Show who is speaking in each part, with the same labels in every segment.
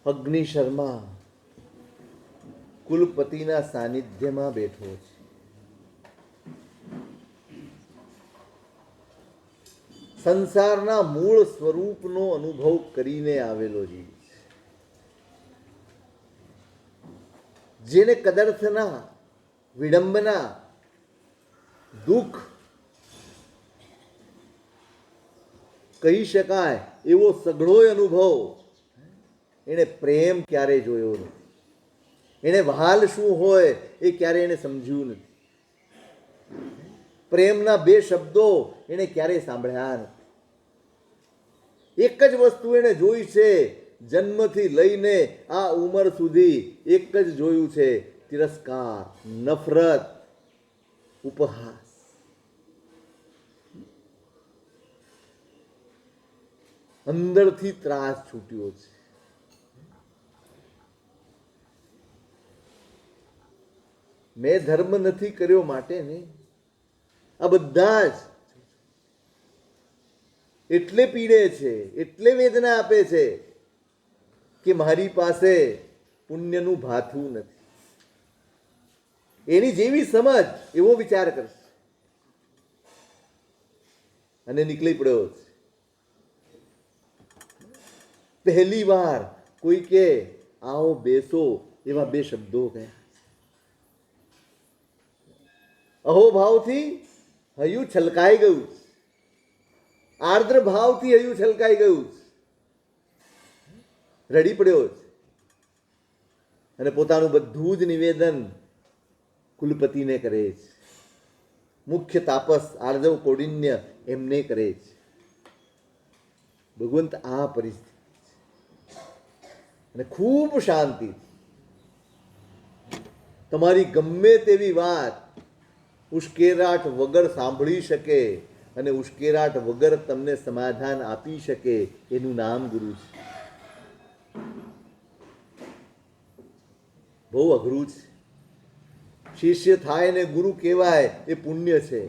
Speaker 1: અગ્નિ શર્મા કુલપતિના સાનિધ્યમાં બેઠો છે. સંસારના મૂળ સ્વરૂપનો અનુભવ કરીને આવેલો જીવ, જેને કદર્થના, વિડંબના, દુઃખ કહી શકાય એવો સઘળોય અનુભવ એને પ્રેમ ક્યારે જોયો નથી. એને વહાલ શું હોય એ ક્યારે એને સમજ્યું નથી. પ્રેમના બે શબ્દો એને ક્યારેય સાંભળ્યા નથી. એક જ વસ્તુ એને જોઈ છે, જન્મથી લઈને આ ઉંમર સુધી એક જ જોયું છે, તિરસ્કાર, નફરત, ઉપહાસ. અંદરથી ત્રાસ છૂટ્યો છે. મેં ધર્મ નથી કર્યો માટે ને આ બધા જ એટલે પીડે છે, એટલે વેદના આપે છે કે મારી પાસે પુણ્યનું ભાથું નથી. એની જેવી સમજ એવો વિચાર કરશે અને નીકળી પડ્યો છે. પહેલી વાર કોઈ કે આવો બેસો એવા બે શબ્દો ગયા. અહોભાવથી હૈયું છલકાઈ ગયું, આર્દ્ર ભાવથી હૈયું છલકાઈ ગયું, રડી પડ્યો છે અને પોતાનું બધું જ નિવેદન કુલપતિને કરે છે. મુખ્ય તાપસ આર્જવ કૌંડિન્ય એમને કરે છે. ભગવંત આ પરિસ્થિતિ અને ખૂબ શાંતિ, તમારી ગમે તેવી વાત ઉશ્કેરાટ વગર સાંભળી શકે અને ઉશ્કેરાટ વગર તમને સમાધાન આપી શકે એનું નામ ગુરુ છે. બહુ અઘરું છે. શિષ્ય થાય ને ગુરુ કહેવાય એ પુણ્ય છે,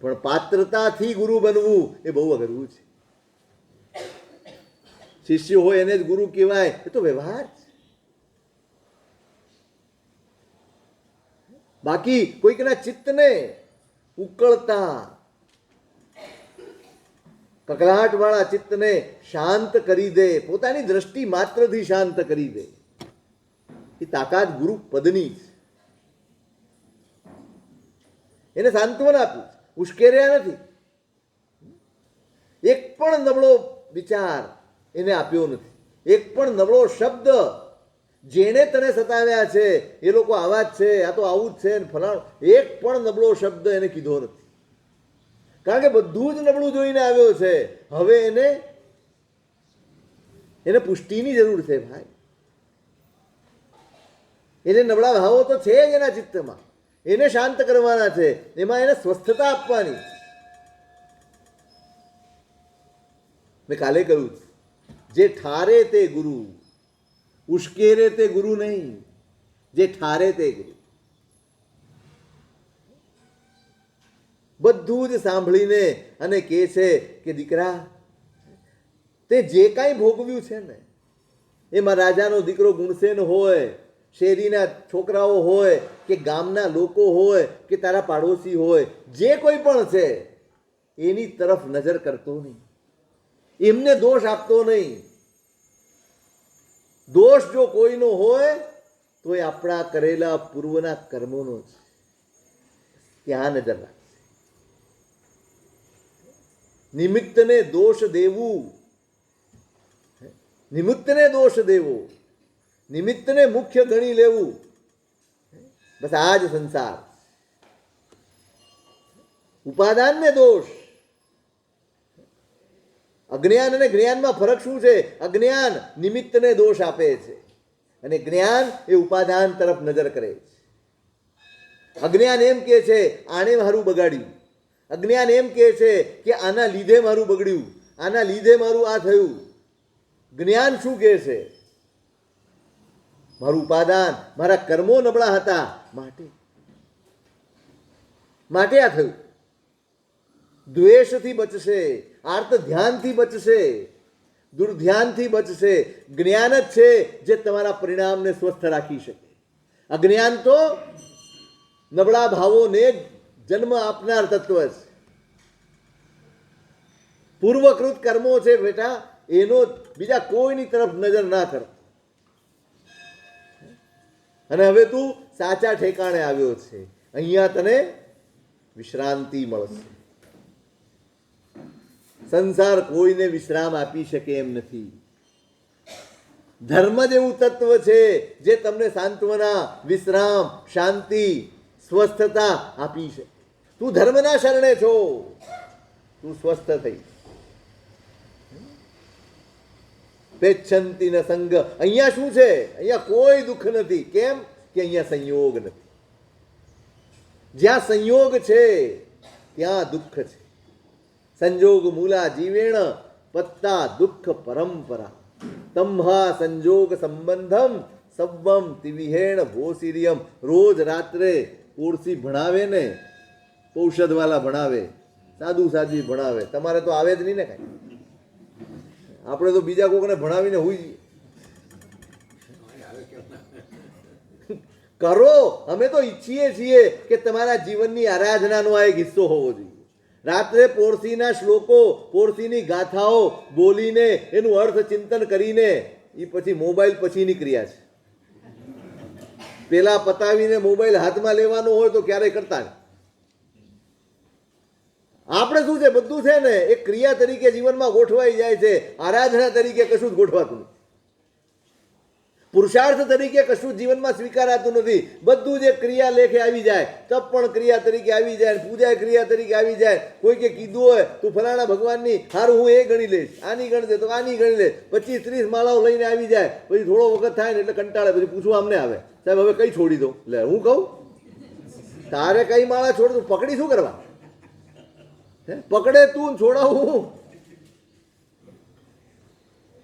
Speaker 1: પણ પાત્રતાથી ગુરુ બનવું એ બહુ અઘરું છે. શિષ્ય હોય એને જ ગુરુ કહેવાય એ તો વ્યવહાર છે. બાકી કોઈકના ચિત્તને ઉકળતા કકળાટ વાળા ચિત્તને શાંત કરી દે, પોતાની દ્રષ્ટિ માત્રથી શાંત કરી દે, એ તાકાત ગુરુ પદની છે. એને સાંત્વના આપ્યું, ઉશ્કેર્યા નથી. એક પણ નબળો વિચાર એને આપ્યો નથી. એક પણ નબળો શબ્દ જેને તને સતાવ્યા છે એ લોકો આવા જ છે, આ તો આવું જ છે ફલાણું, એક પણ નબળો શબ્દ એને કીધો નથી. કારણ કે બધું જ નબળું જોઈને આવ્યો છે. હવે એને પુષ્ટિની જરૂર છે ભાઈ. એને નબળા ભાવો તો છે જ એના ચિત્તમાં, એને શાંત કરવાના છે, એમાં એને સ્વસ્થતા આપવાની. મેં કાલે કહ્યું, જે ઠારે તે ગુરુ, ઉશ્કેરે તે ગુરુ નહીં, જે ઠારે તે ગુરુ. બધું જ સાંભળીને અને કહે છે કે દીકરા, તે જે કાંઈ ભોગવ્યું છે ને, એમાં રાજાનો દીકરો ગુણસેન હોય, શેરીના છોકરાઓ હોય કે ગામના લોકો હોય કે તારા પાડોશી હોય, જે કોઈ પણ છે એની તરફ નજર કરતો નહીં, એમને દોષ આપતો નહીં. દોષ જો કોઈનો હોય તો એ આપણા કરેલા પૂર્વના કર્મોનો છે. ત્યાં નજર રાખશે. નિમિત્તને દોષ દેવું, નિમિત્તને દોષ દેવો, નિમિત્તને મુખ્ય ગણી લેવું, બસ આ જ સંસાર. ઉપાદાનને દોષ. અજ્ઞાન અને જ્ઞાનમાં ફરક શું છે? અજ્ઞાન નિમિત્તને દોષ આપે છે અને જ્ઞાન એ ઉપાદાન તરફ નજર કરે છે. અજ્ઞાન એમ કહે છે આણે મારું બગાડ્યું, અજ્ઞાન એમ કહે છે કે આના લીધે મારું બગડ્યું, આના લીધે મારું આ થયું. જ્ઞાન શું કહે છે? મારું ઉપાદાન, મારા કર્મો નબળા હતા માટે આ થયું. દ્વેષથી બચશે, આર્ત ધ્યાનથી બચશે, દુર્ધ્યાનથી બચશે. જ્ઞાન જ છે જે તમારા પરિણામને સ્વસ્થ રાખી શકે. અજ્ઞાન તો નબળા ભાવોને જન્મ આપનાર તત્વ છે. પૂર્વકૃત કર્મો છે બેટા, એનો બીજા કોઈની તરફ નજર ના કર. અને હવે તું સાચા ઠેકાણે આવ્યો છે. અહીંયા તને વિશ્રાંતિ મળશે. સંસાર કોઈને વિશ્રામ આપી શકે એમ નથી. ધર્મ જ એવું તત્વ છે જે તમને સાંત્વના, વિશ્રામ, શાંતિ, સ્વસ્થતા આપી શકે. તું ધર્મના શરણે છો, તું સ્વસ્થ થઈ. પેચ્છંતિ ન સંગ. અહીંયા શું છે? અહીંયા કોઈ દુઃખ નથી. કેમ કે અહીંયા સંયોગ નથી. જ્યાં સંયોગ છે ત્યાં દુઃખ છે. સંજોગ મૂલા જીવેણ પત્તા દુઃખ પરંપરા. તમ્હા સંજોગ સંબંધમ સબ્બમ તિવિહેણ ભોસિરિયમ. રોજ રાત્રે પોરસી ભણાવે ને, ઔષધવાલા ભણાવે, સાદું ભણાવે. તમારે તો આવે જ નહીં ને કાંઈ. આપણે તો બીજા કોકને ભણાવીને હોઈ જઈએ. કરો. અમે તો ઈચ્છીએ છીએ કે તમારા જીવનની આરાધનાનો આ એક હિસ્સો હોવો જોઈએ. રાત્રે પોરસીના શ્લોકો, પોરસીની ગાથાઓ બોલીને, એનું અર્થ ચિંતન કરીને, એ પછી મોબાઈલ પછીની ક્રિયા છે. પેલા પતાવીને મોબાઈલ હાથમાં લેવાનો હોય તો ક્યારેય કરતા નહીં. આપણે શું છે, બધું છે ને એક ક્રિયા તરીકે જીવનમાં ગોઠવાઈ જાય છે. આરાધના તરીકે કશું જ ગોઠવાતું નથી. પુરુષાર્થ તરીકે કશું જીવનમાં સ્વીકારાતું નથી. બધું જ ક્રિયા લેખે આવી જાય. તપ પણ ક્રિયા તરીકે આવી જાય, પૂજા ક્રિયા તરીકે આવી જાય. કોઈકે કીધું હોય તું ફલાણા ભગવાનની હારું હું એ ગણી લઈશ, આની ગણ દે તો આની ગણી લે. 25-30 માળાઓ લઈને આવી જાય. પછી થોડો વખત થાય ને એટલે કંટાળે. પછી પૂછવું આમને આવે, સાહેબ હવે કઈ છોડી દો. લે હું કહું તારે કઈ માળા છોડ, તું પકડી શું કરવા? પકડે તું, છોડાવું.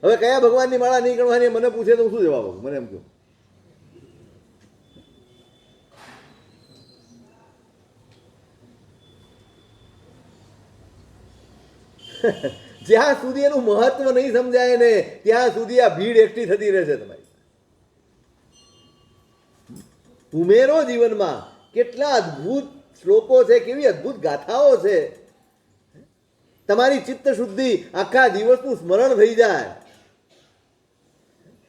Speaker 1: હવે કયા ભગવાનની માળા નહીં ગણવાની મને પૂછે તો હું શું જવાબ આપું? મને એમ કહો. જ્યાં સુધી એનું મહત્વ નહીં સમજાય ને ત્યાં સુધી આ ભીડ એકઠી થતી રહેશે તમારી. ઉમેરો જીવનમાં. કેટલા અદ્ભુત શ્લોકો છે, કેવી અદ્ભુત ગાથાઓ છે. તમારી ચિત્ત શુદ્ધિ, આખા દિવસનું સ્મરણ થઈ જાય.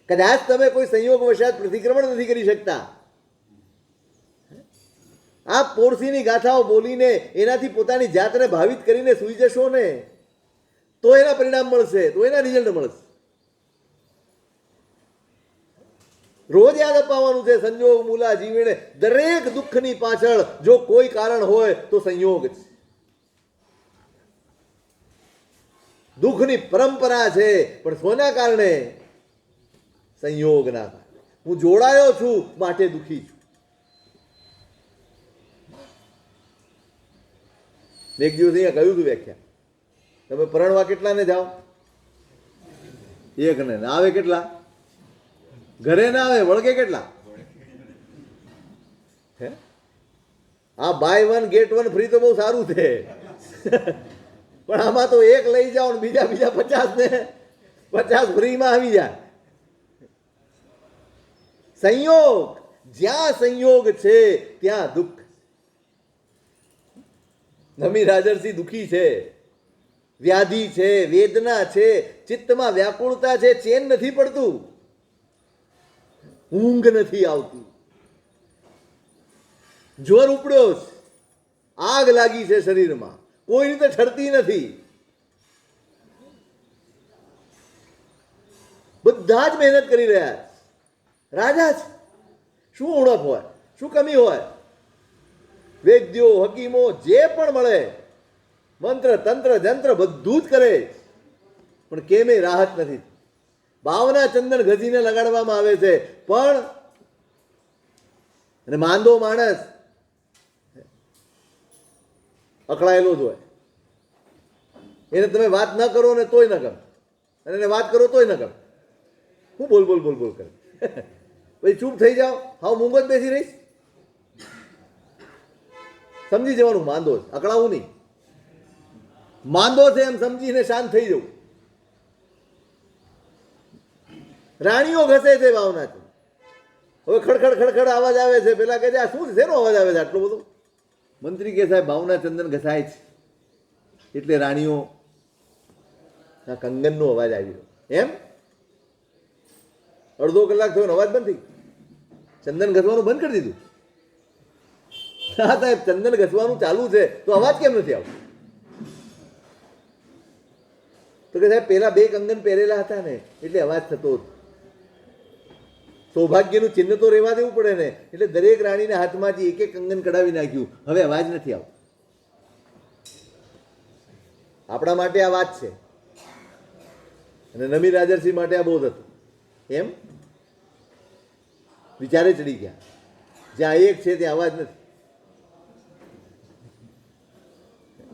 Speaker 1: કદાચ તમે કોઈ સંયોગ વશાત પ્રતિક્રમણ નથી કરી શકતા. આ પોરસીની ગાથાઓ બોલીને એનાથી પોતાની જાતને ભાવિત કરીને સૂઈ જશો ને તો એના પરિણામ મળશે, તો એના રિઝલ્ટ મળશે. રોજ યાદ અપાવવાનું છે સંજોગ મૂલા જીવેણે. દરેક દુઃખની પાછળ જો કોઈ કારણ હોય તો સંયોગ છે. દુઃખની પરંપરા છે પણ શોના કારણે? સંયોગના કારણે. હું જોડાયો છું માટે દુઃખી છું. એક દિવસ અહીંયા કહ્યું હતું વ્યાખ્યા, તમે પરણવા કેટલાને જાઓ? એક ને આવે કેટલા? ઘરે ના આવે, વળગે કેટલા? હે, આ બાય 1 get 1 ફ્રી તો બહુ સારું છે. પણ આમાં તો એક લઈ જાઓ ને બીજા 50 ને 50 ફ્રીમાં આવી જાય. સંયોગ. જ્યાં સંયોગ છે ત્યાં દુઃખ. નમી રાજર્ષિ દુઃખી છે, વ્યાધિ છે, વેદના છે, ચિત્તમાં વ્યાકુળતા છે, ચેન નથી પડતું, ઊંઘ નથી આવતી, જ્વર ઉપડ્યો છે, આગ લાગી છે શરીરમાં, કોઈ રીતે ઠરતી નથી. બધા જ મહેનત કરી રહ્યા છે. રાજા છે. શું ઉણપ હોય, શું કમી હોય? વૈદ્યો, હકીમો જે પણ મળે, મંત્ર તંત્ર જંત્ર બધું જ કરે, પણ કેમે રાહત નથી. બાવના ચંદન ઘસીને લગાડવામાં આવે છે પણ અને માંદો માણસ અકળાયેલો જ હોય. એને તમે વાત ન કરો ને તોય ન ગમે, અને એને વાત કરો તોય ન ગમે. હું બોલ બોલ બોલ બોલ કરે. પછી ચૂપ થઈ જાઓ, હાવ મૂંગો જ બેસી રહીશ. સમજી જવાનું માંદો છે, અકળાવું નહીં. માંદો છે એમ સમજીને શાંત થઈ જવું. રાણીઓ ઘસે છે ભાવનાચંદ. હવે ખડખડ ખડખડ અવાજ આવે છે. પેલા કહે છે આ શું છે, શેનો અવાજ આવે છે આટલો બધો? મંત્રી કે સાહેબ ભાવનાચંદન ઘસાય છે. એટલે રાણીઓ આ કંગનનો અવાજ આવ્યો. એમ અડધો કલાક થયો અવાજ બંધ થઈ. ચંદન ઘસવાનું બંધ કરી દીધું. હા સાહેબ ચંદન ઘસવાનું ચાલુ છે તો અવાજ કેમ નથી આવતો? તો કે સાહેબ પેલા 2 કંગન પહેરેલા હતા ને એટલે અવાજ થતો હતો. સૌભાગ્યનું ચિહ્ન તો રહેવા દેવું પડે ને. એટલે દરેક રાણીના હાથમાંથી એક કંગન કઢાવી નાખ્યું. હવે અવાજ નથી આવતો. આપણા માટે આ વાત છે અને નમી રાજરસિંહ માટે આ બોધ હતું. એમ વિચારે ચડી ગયા. જ્યાં એક છે ત્યાં અવાજ નથી.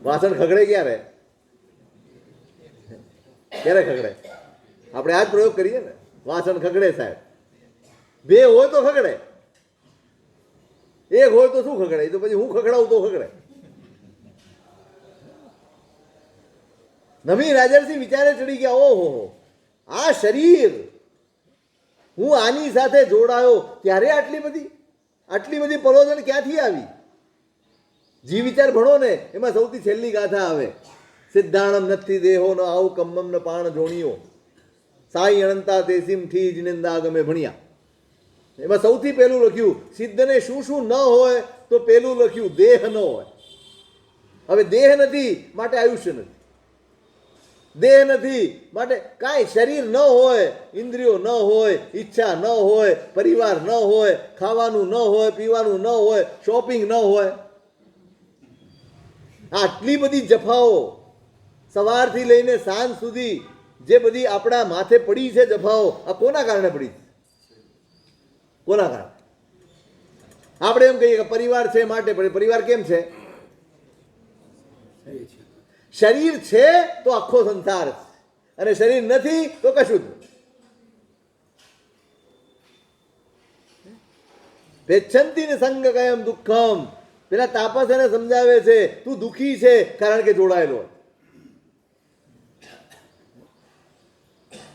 Speaker 1: વાસણ ખગડે ક્યારે ખગડે? આપણે આ જ પ્રયોગ કરીએ ને. વાસણ ખગડે સાહેબ. 2 હોય તો ખગડે, 1 હોય તો શું ખગડે? તો પછી હું ખગડાવું તો ખગડે. નમી રાજરસિંહ વિચારે ચડી ગયા. ઓહો, આ શરીર, હું આની સાથે જોડાયો ત્યારે આટલી બધી પરોધન ક્યાંથી આવી? જી વિચાર ભણો ને એમાં સૌથી છેલ્લી ગાથા આવે. સિદ્ધાણમ નથી દેહો ન આવ કમ્મમ ન પાણ જોણિયો સાઈ અનંતા તેસીમ ઠી જિનેન્દા ગમે ભણ્યા. એમાં સૌથી પહેલું લખ્યું સિદ્ધને શું શું ન હોય તો પહેલું લખ્યું દેહ ન હોય. હવે દેહ નથી માટે આયુષ્ય નથી. દેહ નથી માટે કાંઈ શરીર ન હોય, ઇન્દ્રિયો ન હોય, ઈચ્છા ન હોય, પરિવાર ન હોય, ખાવાનું ન હોય, પીવાનું ન હોય, શોપિંગ ન હોય. આટલી બધી જફાઓ સવારથી લઈને સાંજ સુધી જે બધી આપણા માથે પડી છે જફાઓ, આ કોના કારણે પડી છે? કોના કારણે? આપણે એમ કહીએ કે પરિવાર છે માટે પડે. પરિવાર કેમ છે? શરીર છે તો આખો સંસાર છે અને શરીર નથી તો કશું જ નથી. પેચ્છંતી ને સંગ કયમ દુઃખમ. પેલા તાપસ એને સમજાવે છે તું દુઃખી છે કારણ કે જોડાયેલો.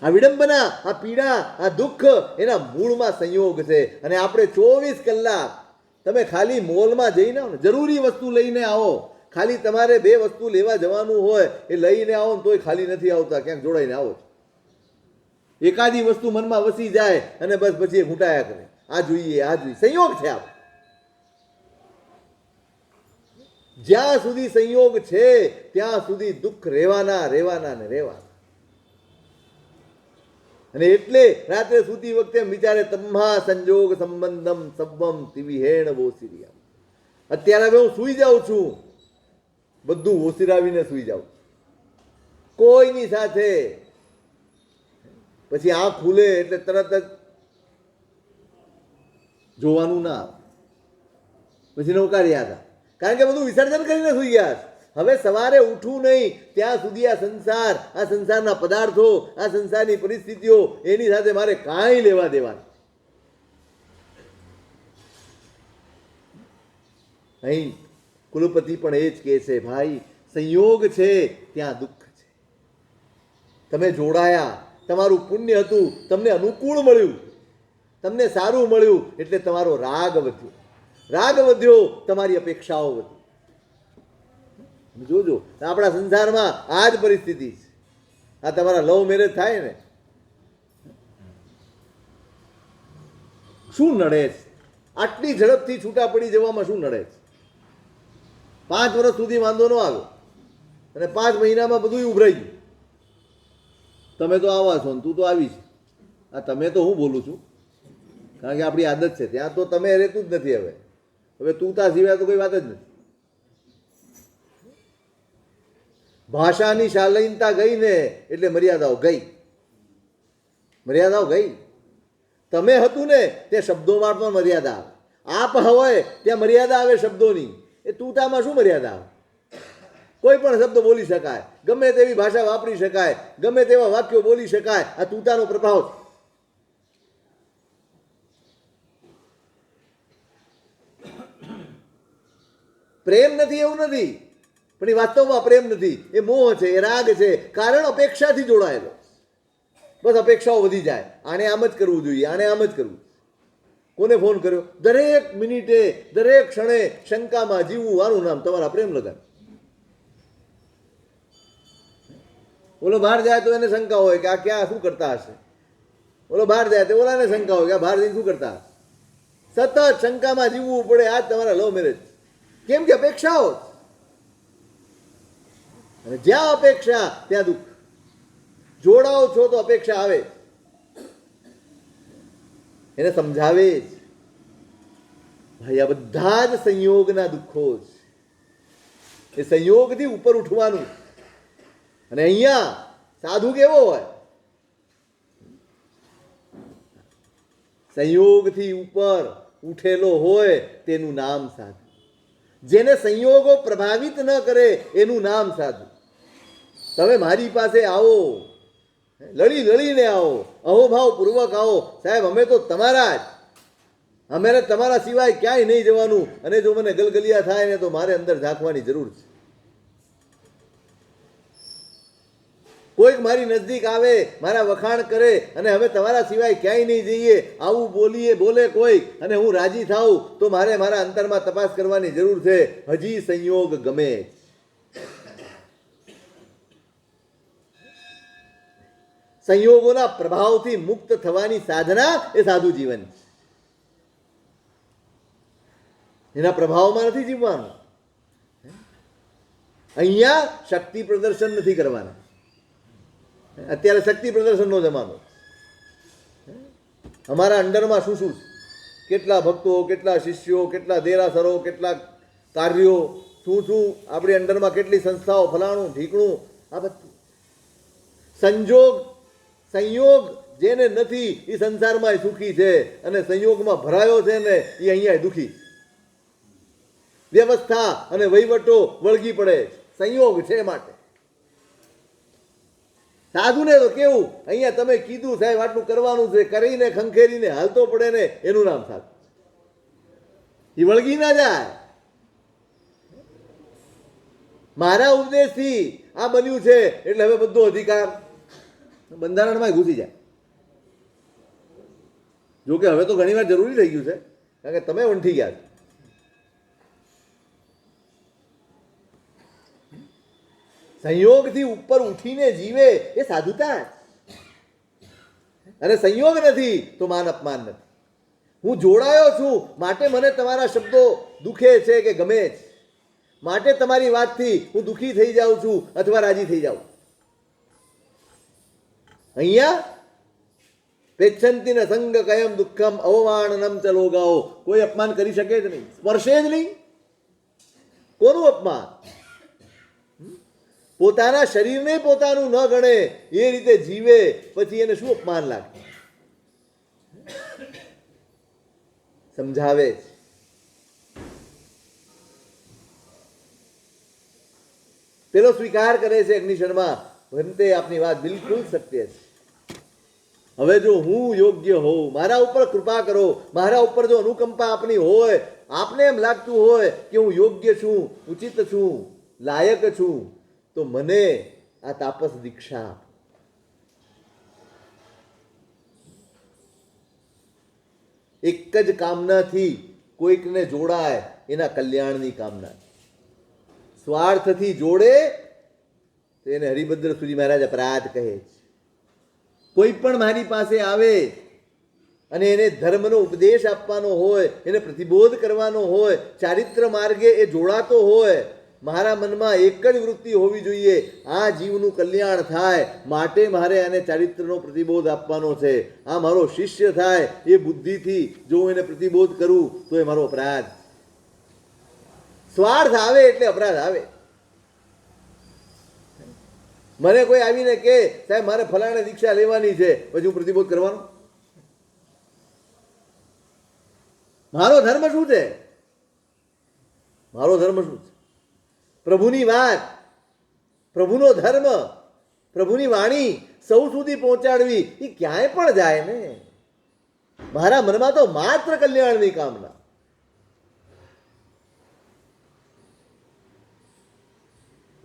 Speaker 1: આ વિડંબના, આ પીડા, આ દુઃખ એના મૂળમાં સંયોગ છે. અને આપણે 24 કલાક તમે ખાલી મોલમાં જઈને આવો ને, જરૂરી વસ્તુ લઈને આવો. ખાલી તમારે 2 વસ્તુ લેવા જવાનું હોય એ લઈને આવો ને તોય ખાલી નથી આવતા, ક્યાંક જોડાઈને આવો. એકાદી વસ્તુ મનમાં વસી જાય અને બસ પછી એ ઘૂંટાયા કરે. આ જોઈએ, આ જોઈએ. સંયોગ છે આ. જ્યાં સુધી સંયોગ છે ત્યાં સુધી દુઃખ રહેવાના ને રહેવાના. અને એટલે રાત્રે સૂતી વખતે વિચારે તમ્હા સંજોગ સંબંધમ સબ્બમ તિવિહેણ વોસિરિયા. અત્યારે હવે હું સૂઈ જાઉં છું, બધું ઓસિરાવીને સૂઈ જાઉં કોઈની સાથે. પછી આંખ ખુલે એટલે તરત જ જોવાનું ના આવે. પછી નૌકારી હતા કારણ કે બધું વિસર્જન કરીને સૂઈ ગયા. હવે સવારે ઉઠવું નહીં ત્યાં સુધી આ સંસારના પદાર્થો, આ સંસારની પરિસ્થિતિઓ, એની સાથે મારે કાંઈ લેવા દેવા. અહીં કુલપતિ પણ એ જ કહે છે ભાઈ સંયોગ છે ત્યાં દુઃખ છે. તમે જોડાયા, તમારું પુણ્ય હતું, તમને અનુકૂળ મળ્યું, તમને સારું મળ્યું એટલે તમારો રાગ વધ્યો. રાગ વધ્યો, તમારી અપેક્ષાઓ વધી. જોજો આપણા સંસારમાં આ જ પરિસ્થિતિ છે. આ તમારા લવ મેરેજ થાય ને, શું નડે છે? આટલી ઝડપથી છૂટા પડી જવામાં શું નડે છે? 5 વર્ષ સુધી વાંધો ન આવ્યો અને 5 મહિનામાં બધું ઉભરાઈ ગયું. તમે તો આવા છો ને તું તો આવી છે. આ તમે તો હું બોલું છું કારણ કે આપણી આદત છે. ત્યાં તો તમે રહેતું જ નથી. હવે તું તા સિવાય તો કોઈ વાત જ નથી. ભાષાની શાલીનતા ગઈ ને એટલે મર્યાદાઓ ગઈ. તમે હતું ને તે શબ્દોમાં પણ મર્યાદા આવે. આપ હોય ત્યાં મર્યાદા આવે શબ્દોની. એ તુતામાં શું મર્યાદા આવે? કોઈ પણ શબ્દ બોલી શકાય, ગમે તેવી ભાષા વાપરી શકાય, ગમે તેવા વાક્યો બોલી શકાય. આ તુતાનો પ્રભાવ છે. પ્રેમ નથી એવું નથી, પણ એ વાસ્તવમાં પ્રેમ નથી. એ મોહ છે, એ રાગ છે. કારણ અપેક્ષાથી જોડાયેલો. બસ અપેક્ષાઓ વધી જાય. આને આમ જ કરવું જોઈએ, આને આમ જ કરવું. કોને ફોન કર્યો? દરેક મિનિટે દરેક ક્ષણે શંકામાં જીવવું. આનું નામ તમારા પ્રેમ લગન. ઓલો બહાર જાય તો એને શંકા હોય કે આ ક્યાં શું કરતા હશે. ઓલો બહાર જાય તો ઓલાને શંકા હોય કે આ બહાર જઈને શું કરતા હશે. સતત શંકામાં જીવવું પડે. આ જ તમારા લવ મેરેજ. કેમ કે અપેક્ષાઓ. અને જ્યાં અપેક્ષા ત્યાં દુઃખ. જોડાઓ છો તો અપેક્ષા આવે, એને સમજાવે જ. ભાઈ આ બધા જ સંયોગના દુઃખો છે. એ સંયોગથી ઉપર ઉઠવાનું. અને અહીંયા સાધુ કેવો હોય? સંયોગથી ઉપર ઉઠેલો હોય તેનું નામ સાધુ. જેને સંયોગો પ્રભાવિત ન કરે એનું નામ સાધુ. તમે મારી પાસે આવો, લડી લડીને આવો, અહોભાવ પૂર્વક આવો. સાહેબ અમે તો તમારા જ, અમે તમારા સિવાય ક્યાંય નહીં જવાનું. અને જો મને ગલગલિયા થાય ને તો મારે અંદર ઝાંકવાની જરૂર છે. કોઈક મારી નજદીક આવે, મારા વખાણ કરે અને હવે તમારા સિવાય ક્યાંય નહીં જઈએ આવું બોલે કોઈ, અને હું રાજી થાઉં તો મારે મારા અંતરમાં તપાસ કરવાની જરૂર છે. હજી સંયોગ ગમે. સંયોગોના પ્રભાવથી મુક્ત થવાની સાધના એ સાધુ જીવન છે. એના પ્રભાવમાં નથી જીવવાનું. અહીંયા શક્તિ પ્રદર્શન નથી કરવાના. અત્યારે શક્તિ પ્રદર્શનનો જમાનો. અમારા અંડરમાં શું શું છે, કેટલા ભક્તો, કેટલા શિષ્યો, કેટલા દેરાસરો, કેટલા કાર્યો, શું શું આપણી અંડરમાં કેટલી સંસ્થાઓ, ફલાણું ઢીકણું. આ બધું સંયોગ જેને નથી એ સંસારમાં સુખી છે, અને સંયોગમાં ભરાયો છે ને એ અહીંયા દુઃખી. વ્યવસ્થા અને વહીવટો વળગી પડે, સંયોગ છે માટે. સાધુને તો કેવું, અહીંયા તમે કીધું સાહેબ આટલું કરવાનું છે, કરીને ખંખેરીને હાલતો પડે ને એનું નામ સાધુ. એ વળગી ના જાય. મારા ઉપદેશથી આ બન્યું છે એટલે હવે બધો અધિકાર બંધારણમાં ઘૂસી જાય. જોકે હવે તો ઘણી વાર જરૂરી થઈ ગયું છે, કારણ કે તમે વંઠી ગયા છો. સંયોગથી ઉપર ઉઠીને જીવે એ સાધુતા. અને સંયોગ નથી તો માન અપમાન નથી. હું જોડાયો છું માટે મને તમારા શબ્દો દુખે છે કે ગમે છે, માટે તમારી વાતથી હું દુઃખી થઈ જાઉં છું અથવા રાજી થઈ જાઉં. અહીંયા પેચ્છંતી ન સંગ કયમ દુઃખમ અવમાનનમ ચલોગાઓ. કોઈ અપમાન કરી શકે જ નહીં, સ્પર્શે જ નહીં. કોનું અપમાન? પોતાના શરીરને પોતાનું ન ગણે એ રીતે જીવે પછી એને શું અપમાન લાગે? સમજાવે છે. પેલો સ્વીકાર કરે છે અગ્નિશર્મા, ભંતે આપની વાત બિલકુલ સત્ય છે. હવે જો હું યોગ્ય હોઉં, મારા ઉપર કૃપા કરો, મારા ઉપર જો અનુકંપા આપની હોય, આપને એમ લાગતું હોય કે હું યોગ્ય છું, ઉચિત છું, લાયક છું, તો મને આ તાપસ દીક્ષા. એક જ કામનાથી કોઈકને જોડાય, એના કલ્યાણની કામના. સ્વાર્થથી જોડે તો એને હરિભદ્ર સુરી મહારાજ અપરાધ કહે છે. કોઈ પણ મારી પાસે આવે અને એને ધર્મનો ઉપદેશ આપવાનો હોય, એને પ્રતિબોધ કરવાનો હોય, ચારિત્ર માર્ગે એ જોડાતો હોય, મારા મનમાં એક જ વૃત્તિ હોવી જોઈએ, આ જીવનું કલ્યાણ થાય માટે મારે આને ચારિત્રનો પ્રતિબોધ આપવાનો છે. આ મારો શિષ્ય થાય એ બુદ્ધિથી જો હું એને પ્રતિબોધ કરું તો એ મારો અપરાધ. સ્વાર્થ આવે એટલે અપરાધ આવે. મને કોઈ આવીને કે સાહેબ મારે ફલાણે દીક્ષા લેવાની છે, પછી હું પ્રતિબોધ કરવાનો? મારો ધર્મ શું છે? મારો ધર્મ શું છે? પ્રભુની વાત, પ્રભુનો ધર્મ, પ્રભુની વાણી સૌ સુધી પહોંચાડવી એ ક્યાંય પણ જાય ને. મારા મનમાં તો માત્ર કલ્યાણની કામના.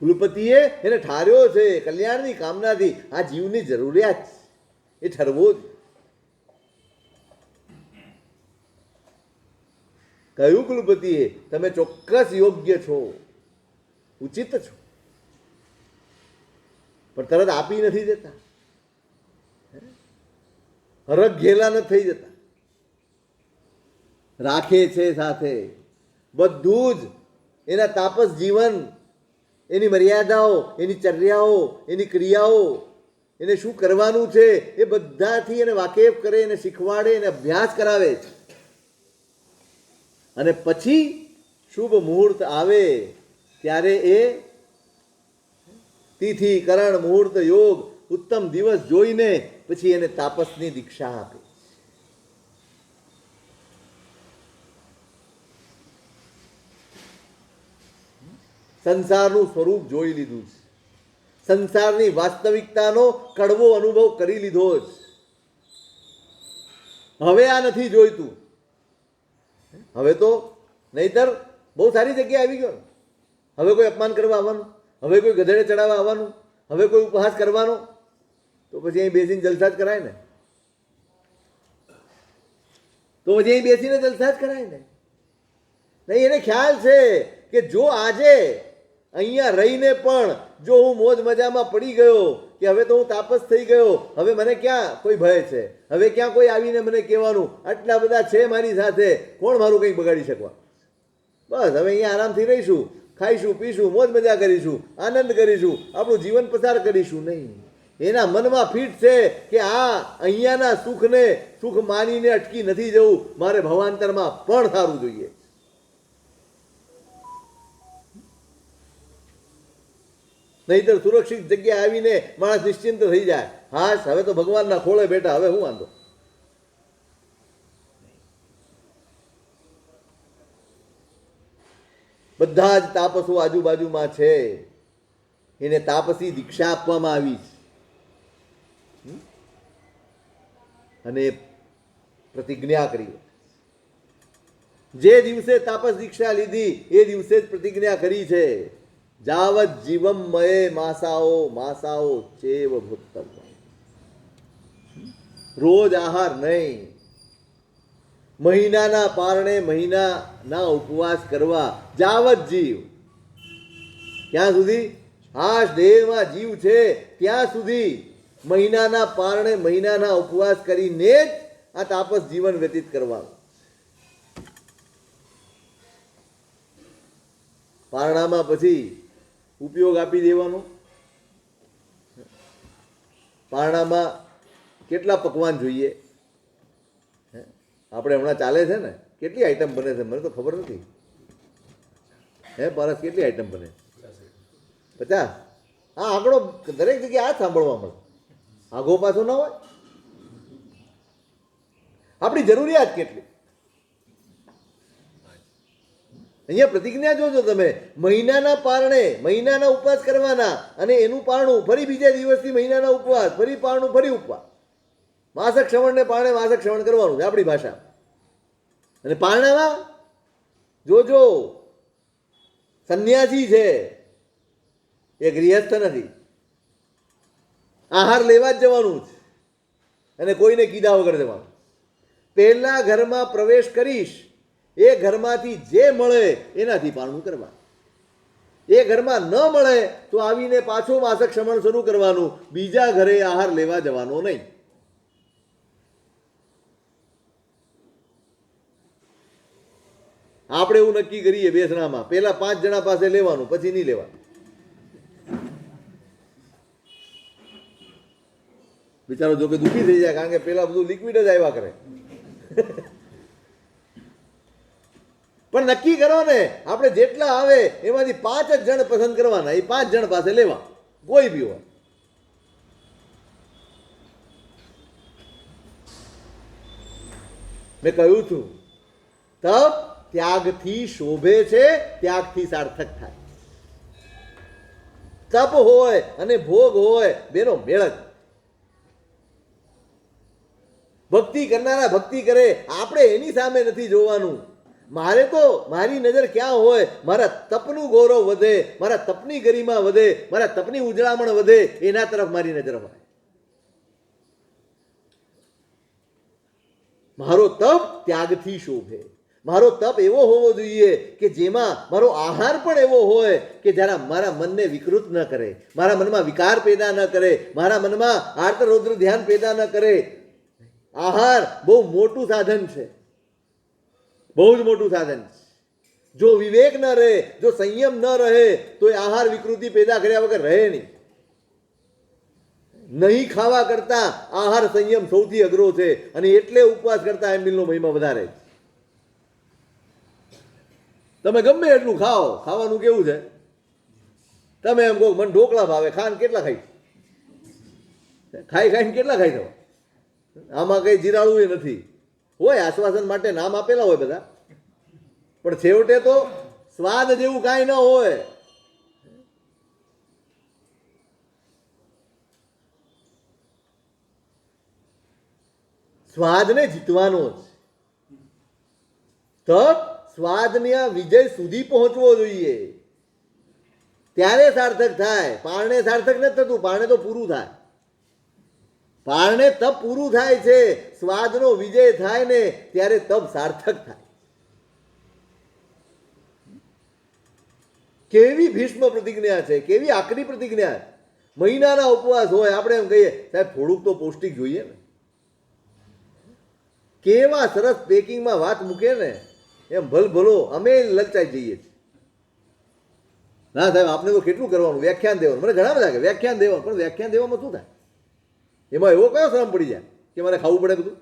Speaker 1: કુલપતિએ એને ઠાર્યો છે કલ્યાણની કામનાથી. આ જીવની જરૂરિયાત છે. એ ઠરવો જ. કહ્યું કુલપતિએ, તમે ચોક્કસ યોગ્ય છો, ઉચિત છો, પણ તરત આપી નથી દેતા, હરખ ઘેલા ન થઈ જતા, રાખે છે સાથે બધું જ. એના તાપસ જીવન, એની મર્યાદાઓ, એની ચર્યાઓ, એની ક્રિયાઓ, એને શું કરવાનું છે એ બધાથી એને વાકેફ કરે, એને શીખવાડે, એને અભ્યાસ કરાવે છે. અને પછી શુભ મુહૂર્ત આવે ત્યારે એ તિથિ કરણ મુહૂર્ત યોગ ઉત્તમ દિવસ જોઈને પછી એને તાપસની દીક્ષા આપે. સંસારનું સ્વરૂપ જોઈ લીધું છે, સંસારની વાસ્તવિકતાનો કડવો અનુભવ કરી લીધો જ. હવે આ નથી જોઈતું. હવે તો નહીતર બહુ સારી જગ્યાએ આવી ગયો. હવે કોઈ અપમાન કરવા આવવાનું, હવે કોઈ ગધેડે ચડાવવા આવવાનું, હવે કોઈ ઉપહાસ કરવાનો, તો પછી અહીં બેસીને જલસા જ કરાય ને. તો પછી અહીં બેસીને જલસા જ કરાય ને. નહીં, એને ખ્યાલ છે કે જો આજે અહીંયા રહીને પણ જો હું મોજ મજામાં પડી ગયો કે હવે તો હું તાપસ થઈ ગયો, હવે મને ક્યાં કોઈ ભય છે, હવે ક્યાં કોઈ આવીને મને કહેવાનું આટલા બધા છે મારી સાથે, કોણ મારું કંઈક બગાડી શકવા. બસ હવે અહીંયા આરામથી રહીશું, ખાઈશું, પીશું, મોજ મજા કરીશું, આનંદ કરીશું, આપણું જીવન પસાર કરીશું. નહીં, એના મનમાં ફીટ છે કે આ અહીંયાના સુખને સુખ માનીને અટકી નથી જવું, મારે ભવાંતરમાં પણ સારું જોઈએ. નહીતર સુરક્ષિત જગ્યાએ આવીને માણસ નિશ્ચિંત થઈ જાય, હા હવે તો ભગવાનના ખોળે બેઠા, હવે શું વાંધો. બધા જ તાપસો આજુબાજુમાં છે, એને તાપસી દીક્ષા આપવામાં આવી છે. અને પ્રતિજ્ઞા કરી, જે દિવસે તાપસ દીક્ષા લીધી એ દિવસે જ પ્રતિજ્ઞા કરી છે, જાવત જીવમ મયે માસાઓ માસાઓ ચેવ ભૂતમ. રોજ આહાર નહીં, મહિનાના પારણે મહિનાના ઉપવાસ કરવા, જાવત જીવ, ક્યાં સુધી આ દેહમાં જીવ છે ત્યાં સુધી મહિનાના પારણે મહિનાના ઉપવાસ કરીને જ આ તાપસ જીવન વ્યતીત કરવાનું. પારણામાં પછી ઉપયોગ આપી દેવાનો. પારણામાં કેટલા પકવાન જોઈએ? આપણે હમણાં ચાલે છે ને, કેટલી આઈટમ બને છે મને તો ખબર નથી. પારસ કેટલી આઈટમ બને? 50. હા, આંકડો દરેક જગ્યાએ આ સાંભળવા મળે. આઘો પાછો ના હોય. આપણી જરૂરિયાત કેટલી? અહીંયા પ્રતિજ્ઞા જોજો તમે, મહિનાના પારણે મહિનાના ઉપવાસ કરવાના, અને એનું પારણું ફરી બીજા દિવસથી મહિનાના ઉપવાસ, ફરી પારણું, ફરી ઉપવાસ. માસક શ્રવણને પારણે માસક શ્રવણ કરવાનું છે આપણી ભાષા. અને પારણામાં જોજો, સંન્યાસી છે એ ગૃહસ્થ નથી, આહાર લેવા જ જવાનું છે, અને કોઈને કીધા વગર જવાનું. પહેલા ઘરમાં પ્રવેશ કરીશ, એ ઘરમાંથી જે મળે એનાથી પારણું કરવા. એ ઘરમાં ન મળે તો આવીને પાછો માસક શ્રવણ શરૂ કરવાનું, બીજા ઘરે આહાર લેવા જવાનો નહીં. આપણે એવું નક્કી કરીએ બેસણામાં, પહેલા 5 જણા પાસે લેવાનું, પછી નહીં લેવાનું. બિચારો જો કે દુઃખી થઈ જાય, કારણ કે પેલા બધું લિક્વિડ જ આવ્યા કરે. પણ નક્કી કરો ને, આપણે જેટલા આવે એમાંથી 5 જ જણ પસંદ કરવાના, એ 5 જણ પાસે લેવા, કોઈ બી હોય. મેં કહ્યું છું, તપ ત્યાગથી શોભે છે, ત્યાગથી સાર્થક થાય. તપ હોય અને ભોગ હોય, બેનો મેળ જ. ભક્તિ કરનારા ભક્તિ કરે, આપણે એની સામે નથી જોવાનું. મારે તો મારી નજર ક્યાં હોય, મારા તપનું ગૌરવ વધે, મારા તપની ગરિમા વધે, મારા તપની ઉજળામણ વધે, એના તરફ મારી નજર હોય. મારો તપ ત્યાગથી શોભે. મારો તપ એવો હોવો જોઈએ કે જેમાં મારો આહાર પણ એવો હોય કે જરા મારા મનને વિકૃત ન કરે, મારા મનમાં વિકાર પેદા ન કરે, મારા મનમાં આર્તરૌદ્ર ધ્યાન પેદા ન કરે. આહાર બહુ મોટું સાધન છે, બહુ જ મોટું સાધન છે. જો વિવેક ન રહે, જો સંયમ ન રહે તો એ આહાર વિકૃતિ પેદા કર્યા વગર રહે નહીં. નહીં ખાવા કરતા આહાર સંયમ સૌથી અઘરો છે, અને એટલે ઉપવાસ કરતા એમબીલનો મહિમા વધારે છે. તમે ગમે એટલું ખાઓ, ખાવાનું કેવું છે, તમે એમ કહો મને ઢોકળા ભાવે, ખાન કેટલા ખાઈ ખાઈને કેટલા ખાઈ દો. આમાં કઈ જીરાળું નથી. હોય આશ્વાસન માટે નામ આપેલા હોય બધા, પણ છેવટે તો સ્વાદ જેવું કાંઈ ન હોય. સ્વાદને જીતવાનો જ તપ સ્વાદના વિજય સુધી પહોંચવો જોઈએ, ત્યારે સાર્થક થાય. પારણે સાર્થક નથી થતું, પારણે તો પૂરું થાય. પારણે તપ પૂરું થાય છે, સ્વાદનો વિજય થાય ને ત્યારે તપ સાર્થક થાય. કેવી ભીષ્મ પ્રતિજ્ઞા છે, કેવી આકરી પ્રતિજ્ઞા છે. મહિનાના ઉપવાસ હોય, આપણે એમ કહીએ સાહેબ થોડુંક તો પૌષ્ટિક જોઈએ ને. કેવા સરસ પેકિંગમાં વાત મૂકે ને, એમ ભલો અમે લલચાઈ જઈએ છીએ. ના સાહેબ આપણે તો કેટલું કરવાનું, વ્યાખ્યાન દેવાનું. મને ઘણા બધા કે વ્યાખ્યાન દેવાનું, પણ વ્યાખ્યાન દેવામાં શું થાય? એમાં એવો કયો શ્રમ પડી જાય કે મારે ખાવું પડે બધું?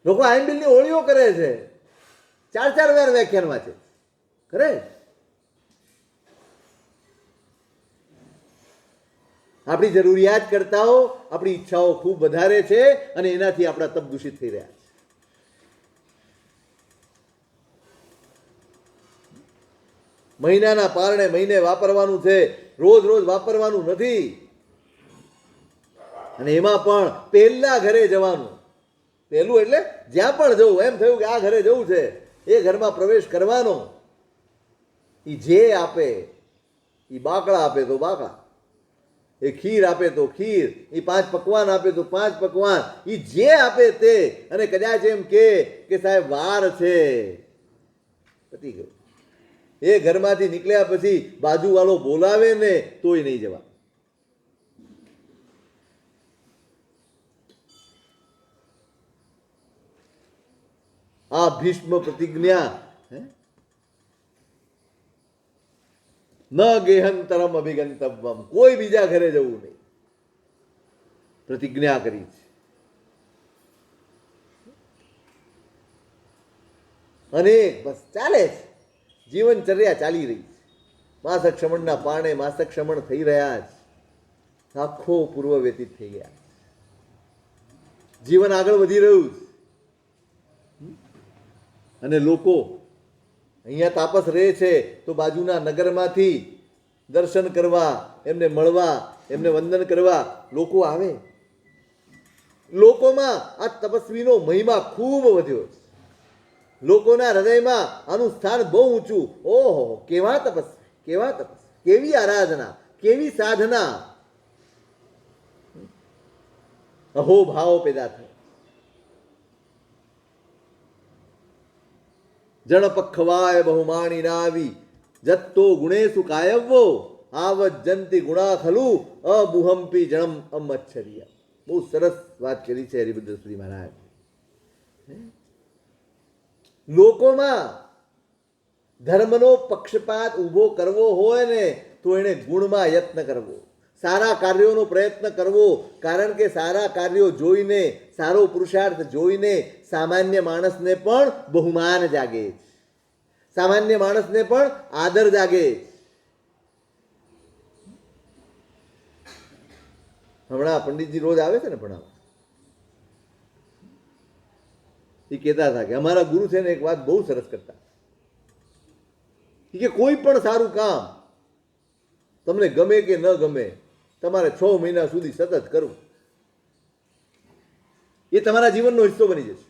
Speaker 1: લોકો આઈનબિલની ઓળીઓ કરે છે, 4 વાર વ્યાખ્યાન વાંચે કરે. આપણી જરૂરિયાત કરતાઓ આપણી ઈચ્છાઓ ખૂબ વધારે છે, અને એનાથી આપણા તપ દૂષિત થઈ રહ્યા છે. મહિનાના પારણે મહિને વાપરવાનું છે, રોજ રોજ વાપરવાનું નથી. અને એમાં પણ પહેલા ઘરે જવાનું. પહેલું એટલે જ્યાં પણ જવું, એમ થયું કે આ ઘરે જવું છે, એ ઘરમાં પ્રવેશ કરવાનો. એ જે આપે, એ બાકડા આપે તો બાકડા, એ ખીર આપે તો ખીર, એ 5 પકવાન આપે તો 5 પકવાન, એ જે આપે તે. અને કદાચ એમ કે સાહેબ વાર છે, પતી ગયું. એ ઘરમાંથી નીકળ્યા પછી બાજુવાળો બોલાવે ને તોય નહીં જવા. આ ભીષ્મ પ્રતિજ્ઞા ન ગેહંતરમ અભિગંતવ્યમ, કોઈ બીજા ઘરે જવું નહીં, પ્રતિજ્ઞા કરી છે. અને બસ ચાલે છે, જીવનચર્યા ચાલી રહી છે. માસક ક્ષમણના પારણે માસક ક્ષમણ થઈ રહ્યા છે. આખો પૂર્વ વ્યતીત થઈ ગયા, જીવન આગળ વધી રહ્યું છે. અને લોકો અહીંયા તાપસ રહે છે તો બાજુના નગરમાંથી દર્શન કરવા, એમને મળવા, એમને વંદન કરવા લોકો આવે. લોકોમાં આ તપસ્વીનો મહિમા ખૂબ વધ્યો છે. લોકોના હૃદયમાં આનું સ્થાન બહુ ઊંચું. ઓહો, કેવા તપસ્વી, કેવા તપસ્વી, કેવી આરાધના, કેવી સાધના. અહો ભાવ પેદા થાય. જણ પખવાય બહુમાણી નાવી જત્તો ગુણેશુ કાયવો આવત જંતી ગુણા ખલુ અબુહંપી જણમ અમચ્છરિયા. બહુ સરસ વાત કરી છે હરિભદ્રશ્રી મહારાજ. લોકોમાં ધર્મનો પક્ષપાત ઊભો કરવો હોય ને તો એને ગુણમાં યત્ન કરવો, સારા કાર્યોનો પ્રયત્ન કરવો. કારણ કે સારા કાર્યો જોઈને, સારો પુરુષાર્થ જોઈને સામાન્ય માણસને પણ બહુમાન જાગે, સામાન્ય માણસને પણ આદર જાગે. હમણાં પંડિતજી રોજ આવે છે ને ભણાવવા, એ કહેતા હતા કે અમારા ગુરુ છે ને એક વાત બહુ સરસ કરતા કે કોઈ પણ સારું કામ તમને ગમે કે ન ગમે, તમારે 6 મહિના સુધી સતત કરવું. એ તમારા જીવનનો હિસ્સો બની જશે.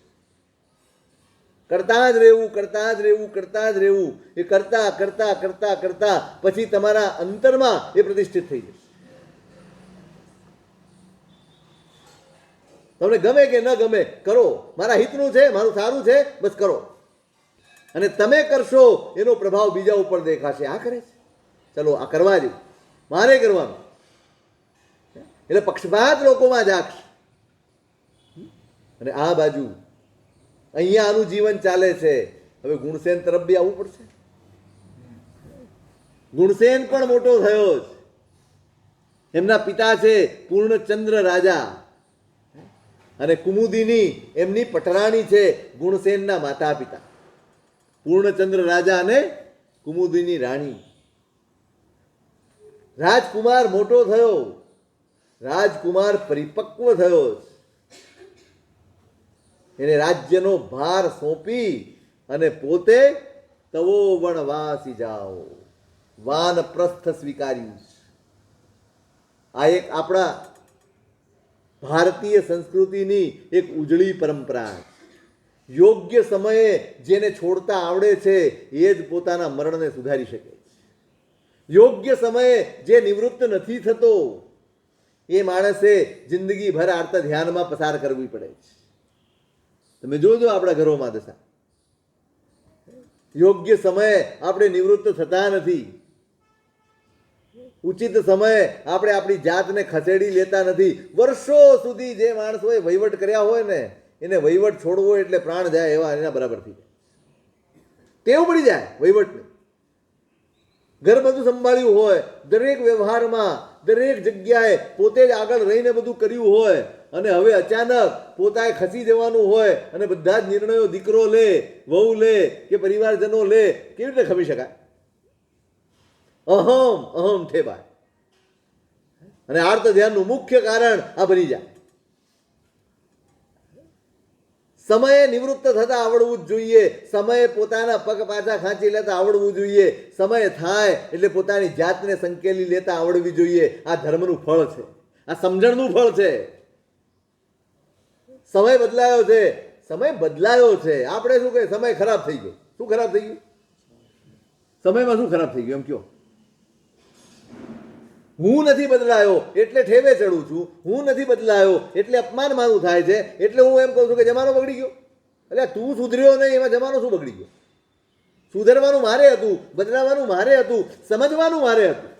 Speaker 1: કરતા જ રહેવું, કરતા જ રહેવું, કરતા જ રહેવું. એ કરતા કરતા કરતા કરતા પછી તમારા અંતરમાં એ પ્રતિષ્ઠિત થઈ જશે. તમને ગમે કે ન ગમે કરો, મારા હિતનું છે, મારું સારું છે, બસ કરો. અને તમે કરશો એનો પ્રભાવ બીજા ઉપર દેખાશે. આ કરે છે, ચલો આ કરવા દે, મારે કરવાનું. એટલે પક્ષપાત લોકોમાં જાગશે. અને આ બાજુ અહીંયા આનું જીવન ચાલે છે. હવે ગુણસેન તરફ બી આવવું પડશે. ગુણસેન પણ મોટો થયો છે. એમના પિતા છે પૂર્ણચંદ્ર રાજા, અને કુમુદિની એમની પટરાણી છે, ગુણસેનના માતા પિતા પૂર્ણચંદ્ર રાજા અને કુમુદિની રાણી. રાજકુમાર મોટો થયો, રાજકુમાર પરિપક્વ થયો, એને રાજ્યનો ભાર સોંપી અને પોતે તવો વનવાસી જાઓ, વાનપ્રસ્થ સ્વીકાર્યું. આ એક આપણા ભારતીય સંસ્કૃતિની એક ઉજળી પરંપરા. યોગ્ય સમયે જેને છોડતા આવડે છે એ જ પોતાના મરણને સુધારી શકે. યોગ્ય સમયે જે નિવૃત્ત નથી થતો એ માણસે જિંદગીભર આર્ત ધ્યાનમાં પસાર કરવી પડે છે. તમે જોજો આપણા ઘરોમાં દશા. યોગ્ય સમયે આપણે નિવૃત્ત થતા નથી. ઉચિત સમયે આપણે આપણી જાતને ખસેડી લેતા નથી. વર્ષો સુધી જે માણસોએ વહીવટ કર્યા હોય ને, એને વહીવટ છોડવો એટલે પ્રાણ જાય એવા એના બરાબર થઈ જાય. ટેવ પડી જાય વહીવટની. ઘર બધું સંભાળ્યું હોય, દરેક વ્યવહારમાં દરેક જગ્યાએ પોતે જ આગળ રહીને બધું કર્યું હોય, અને હવે અચાનક પોતાએ ખસી જવાનું હોય અને બધા જ નિર્ણયો દીકરો લે, વહુ લે કે પરિવારજનો લે, કેવી રીતે ખમી શકાય? અહમ અહમ ઠેબાય. અને આર્ત ધ્યાનનું મુખ્ય કારણ આ બની જાય. સમયે નિવૃત્ત થતા આવડવું જ જોઈએ. સમયે પોતાના પગ પાછા ખાંચી લેતા આવડવું જોઈએ. સમય થાય એટલે પોતાની જાતને સંકેલી લેતા આવડવી જોઈએ. આ ધર્મનું ફળ છે, આ સમજણનું ફળ છે. સમય બદલાયો છે, સમય બદલાયો છે. આપણે શું કહે, સમય ખરાબ થઈ ગયો. શું ખરાબ થઈ ગયું? સમયમાં શું ખરાબ થઈ ગયું એમ કયો? હું નથી બદલાયો એટલે ઠેવે ચડું છું, હું નથી બદલાયો એટલે અપમાન મારું થાય છે, એટલે હું એમ કહું છું કે જમાનો બગડી ગયો. એટલે તું સુધર્યો નહીં, એમાં જમાનો શું બગડી ગયો? સુધરવાનું મારે હતું, બદલાવાનું મારે હતું, સમજવાનું મારે હતું.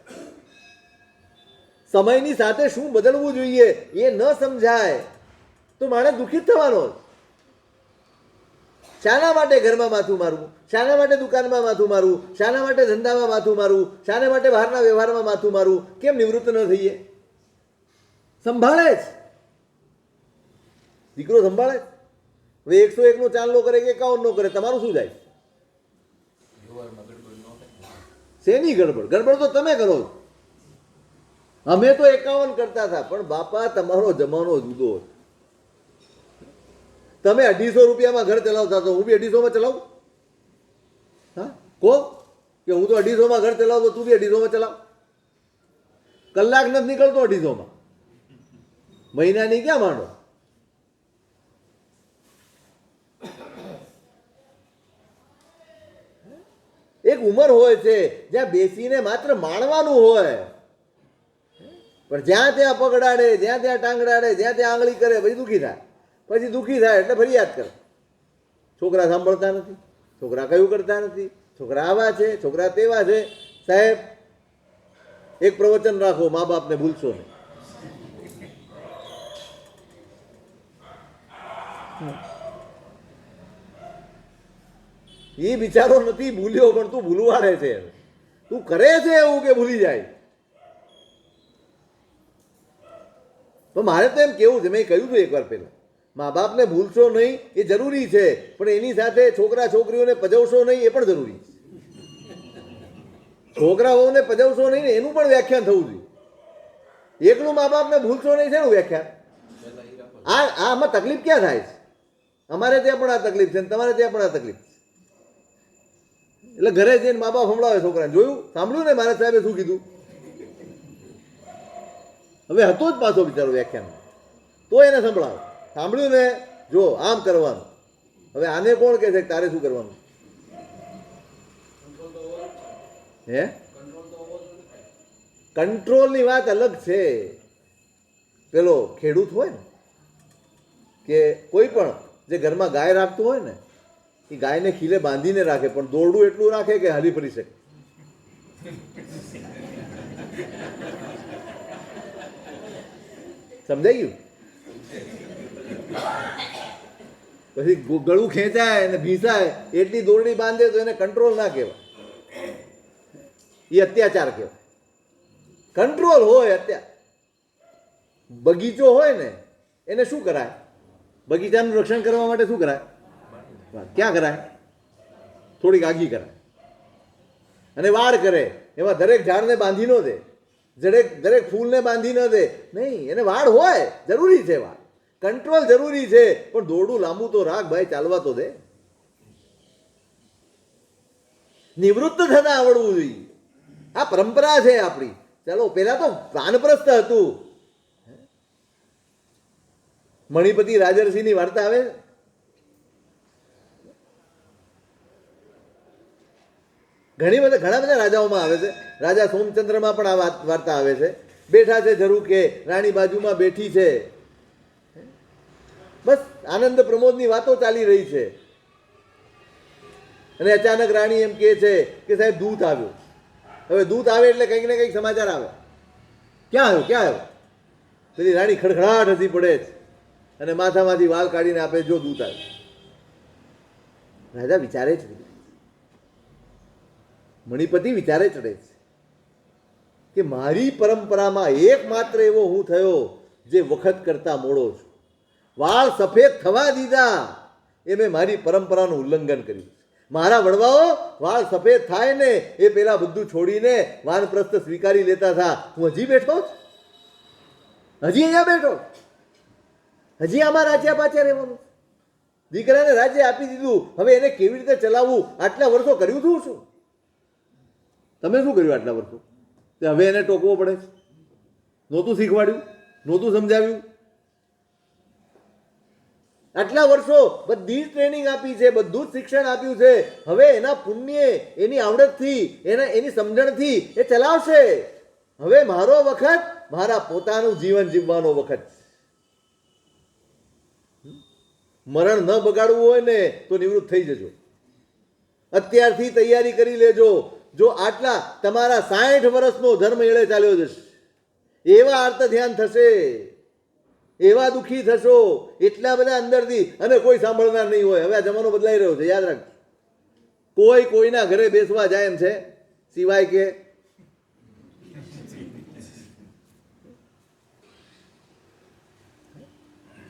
Speaker 1: સમયની સાથે શું બદલવું જોઈએ એ ન સમજાય તો માણસ દુઃખી જ થવાનો. શાના માટે ઘરમાં માથું મારવું? શાના માટે દુકાનમાં માથું મારવું? શાના માટે ધંધામાં માથું મારવું? શાના માટે બહારના વ્યવહારમાં માથું મારવું? કેમ નિવૃત્ત ન થઈએ? સંભાળે જ દીકરો, સંભાળે. હવે 101 ચાલનો કરે કે 51 કરે, તમારું શું જાય? શેની ગડબડ? ગડબડ તો તમે કરો. અમે તો 51 કરતા હતા, પણ બાપા તમારો જમાનો જુદો. તમે 250 રૂપિયામાં ઘર ચલાવતા તો હું બી 250માં ચલાવું? હા, કહો કે હું તો 250માં ઘર ચલાવતો, તું બી 250માં ચલાવ. કલાક નથી નીકળતો 250માં, મહિનાની ક્યાં માંડો? એક ઉંમર હોય છે જ્યાં બેસીને માત્ર માણવાનું હોય, પણ જ્યાં ત્યાં પગડાડે, જ્યાં ત્યાં ટાંગડાડે, જ્યાં ત્યાં આંગળી કરે, પછી દુઃખી થાય. પછી દુઃખી થાય એટલે ફરિયાદ કરે. છોકરા સાંભળતા નથી, છોકરા કયું કરતા નથી, છોકરા આવા છે, છોકરા તેવા છે. સાહેબ, એક પ્રવચન રાખો, મા બાપને ભૂલશો નહીં. એ બિચારો નથી ભૂલ્યો, પણ તું ભૂલવાડે છે. તું કરે છે એવું કે ભૂલી જાય. તો મારે તો એમ કેવું છે, મેં કહ્યું હતું એકવાર પહેલા, મા બાપને ભૂલશો નહીં એ જરૂરી છે, પણ એની સાથે છોકરા છોકરીઓને પજવશો નહીં એ પણ જરૂરી છે. છોકરાઓને પજવશો નહીં ને એનું પણ વ્યાખ્યાન થવું જોઈએ. એકલું મા બાપને ભૂલશો નહીં છે એનું વ્યાખ્યાન. આમાં તકલીફ ક્યાં થાય છે? અમારે ત્યાં પણ આ તકલીફ છે, તમારે ત્યાં પણ આ તકલીફ છે. એટલે ઘરે જઈને મા બાપ સંભળાવે છોકરાને, જોયું, સાંભળ્યું ને મારા સાહેબે શું કીધું? હવે હતો જ પાછો બિચારો વ્યાખ્યાન, તો એને સંભળાવે, સાંભળ્યું ને, જો આમ કરવાનું. હવે આને કોણ કહે છે કે તારે શું કરવાનું? હે, કંટ્રોલની વાત અલગ છે. પેલો ખેડૂત હોય ને, કે કોઈ પણ જે ઘરમાં ગાય રાખતું હોય ને એ ગાયને ખીલે બાંધીને રાખે, પણ દોરડું એટલું રાખે કે હલી ફરી શકે. સમજાઈ ગયું? પછી ગળું ખેંચાય અને ભીસાય એટલી દોરડી બાંધે તો એને કંટ્રોલ ના કહેવાય, એ અત્યાચાર કહેવાય. કંટ્રોલ હોય અત્યાર. બગીચો હોય ને એને શું કરાય? બગીચાનું રક્ષણ કરવા માટે શું કરાય? ક્યાં કરાય? થોડીક આગી કરાય અને વાડ કરે. એમાં દરેક ઝાડને બાંધી ન દે, દરેક ફૂલને બાંધી ન દે, નહીં. એને વાડ હોય, જરૂરી છે વાડ, કંટ્રોલ જરૂરી છે, પણ દોરડું લાંબુ તો રાખ ભાઈ, ચાલવા તો દે. નિવૃત્ત થતા આવડવું જોઈએ. આ પરંપરા છે આપણી. ચાલો, પેલા તો વાનપ્રસ્થ હતું. મણિપતિ રાજર્ષિની વાર્તા આવે, ઘણા બધા રાજાઓમાં આવે છે. રાજા સોમચંદ્રમાં પણ આ વાર્તા આવે છે. બેઠા છે ઝરૂકે, રાણી બાજુમાં બેઠી છે, બસ આનંદ પ્રમોદની વાતો ચાલી રહી છે. અને અચાનક રાણી એમ કહે છે કે સાહેબ દૂત આવ્યું. હવે દૂત આવે એટલે કંઈક ને કંઈક સમાચાર આવે. ક્યાં આવ્યો, ક્યાં આવ્યો? પેલી રાણી ખડખડાટ હસી પડે છે અને માથામાંથી વાલ કાઢીને આપે, જો દૂત આવ્યું. રાજા વિચારે છે, મણિપતિ વિચારે ચડે છે કે મારી પરંપરામાં એકમાત્ર એવો હું થયો જે વખત કરતા મોડો છું. વાળ સફેદ થવા દીધા એ મેં મારી પરંપરાનું ઉલ્લંઘન કર્યું. મારા વડવાઓ વાળ સફેદ થાય ને એ પેલા બધું છોડીને વાનપ્રસ્થ સ્વીકારી લેતા હતા. હું હજી બેઠો છું, હજી અહીંયા બેઠો, હજી આમાં રાજ્યા પાછા રહેવાનું. દીકરાને રાજ્ય આપી દીધું, હવે એને કેવી રીતે ચલાવવું? આટલા વર્ષો કર્યું હતું શું? તમે શું કર્યું આટલા વર્ષો? તે હવે એને ટોકવો પડે છે. નહોતું શીખવાડ્યું, નહોતું સમજાવ્યું. આટલા વર્ષો બધી જ ટ્રેનિંગ આપી છે, બધું જ શિક્ષણ આપ્યું છે. હવે એના પુણ્ય, એની આવડતથી, એની સમજણથી એ ચલાવશે. હવે મારો વખત, મારા પોતાનું જીવન જીવવાનો વખત. મરણ ન બગાડવું હોય ને તો નિવૃત્ત થઈ જજો. અત્યારથી તૈયારી કરી લેજો. જો આટલા તમારા 60 વર્ષનો ધર્મ એળે ચાલ્યો જશે, એવા અર્થ ધ્યાન થશે, એવા દુઃખી થશો, એટલા બધા અંદરથી, અને કોઈ સાંભળનાર નહીં હોય. હવે આ જમાનો બદલાઈ રહ્યો છે, યાદ રાખજો. કોઈ કોઈના ઘરે બેસવા જાય એમ છે, સિવાય કે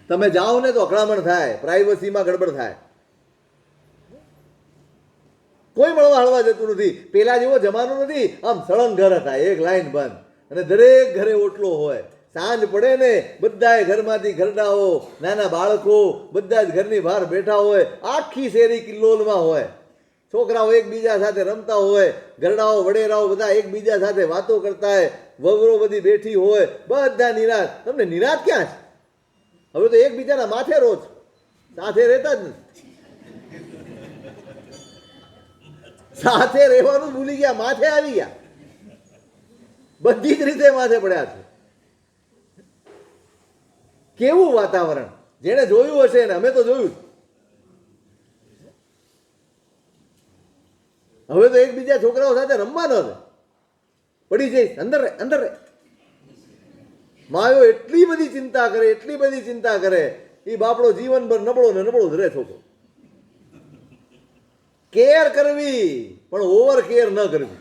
Speaker 1: તમે જાઓ ને તો અકળામણ થાય, પ્રાઇવસીમાં ગડબડ થાય. કોઈ મળવા હળવા જતું નથી. પેલા જેવો જમાનો નથી. આમ સળંગ ઘર હતા, એક લાઈન બંધ, અને દરેક ઘરે ઓટલો હોય. સાંજ પડે ને બધાએ ઘરમાંથી ઘરડાઓ, નાના બાળકો બધા જ ઘરની બહાર બેઠા હોય. આખી શેરી કિલ્લોલમાં હોય. છોકરાઓ એકબીજા સાથે રમતા હોય, ઘરડાઓ વડેરાઓ બધા એકબીજા સાથે વાતો કરતા હોય, વગરો બધી બેઠી હોય, બધા નિરાશ. તમને નિરાશ ક્યાં છે? હવે તો એકબીજાના માથે રોજ, સાથે રહેતા જ નથી. સાથે રહેવાનું ભૂલી ગયા, માથે આવી ગયા. બધી જ રીતે માથે પડ્યા છે. કેવું વાતાવરણ! જેને જોયું હશે ને, અમે તો જોયું. હવે તો એકબીજા છોકરાઓ સાથે રમવા ન દે. પડી જઈશ, અંદર રહે, અંદર રહે. માયો એટલી બધી ચિંતા કરે, એટલી બધી ચિંતા કરે, એ બાપડો જીવનભર નબળો ને નબળો જ રહે છોકરો. કેર કરવી, પણ ઓવર કેર ન કરવી.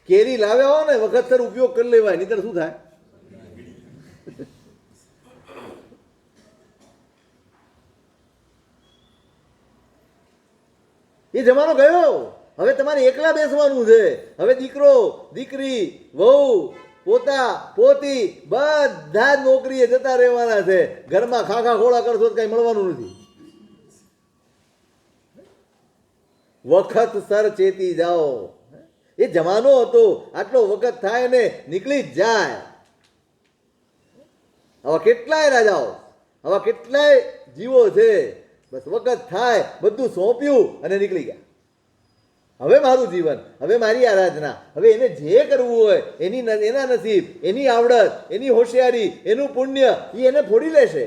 Speaker 1: કેરી લાવ્યા હો ને વખતસર ઉપયોગ કરી લેવાય, નહીતર શું થાય? એ જમાનો ગયો. હવે તમારે એકલા બેસવાનું છે. હવે દીકરો, દીકરી, વહુ, પોતા, પોતી બધા જ નોકરીએ જતા રહેવાના છે. ઘરમાં ખાખા ખોળા કરશો તો કઈ મળવાનું નથી. વખત સર ચેતી જાઓ. એ જમાનો હતો, આટલો વખત થાય ને નીકળી જ જાય. આવા કેટલાય રાજાઓ, આવા કેટલાય જીવો છે, બસ વખત થાય બધું સોંપ્યું અને નીકળી ગયા. હવે મારું જીવન, હવે મારી આરાધના, હવે એને જે કરવું હોય એના નસીબ, એની આવડત, એની હોશિયારી, એનું પુણ્ય એ એને ફોડી લેશે.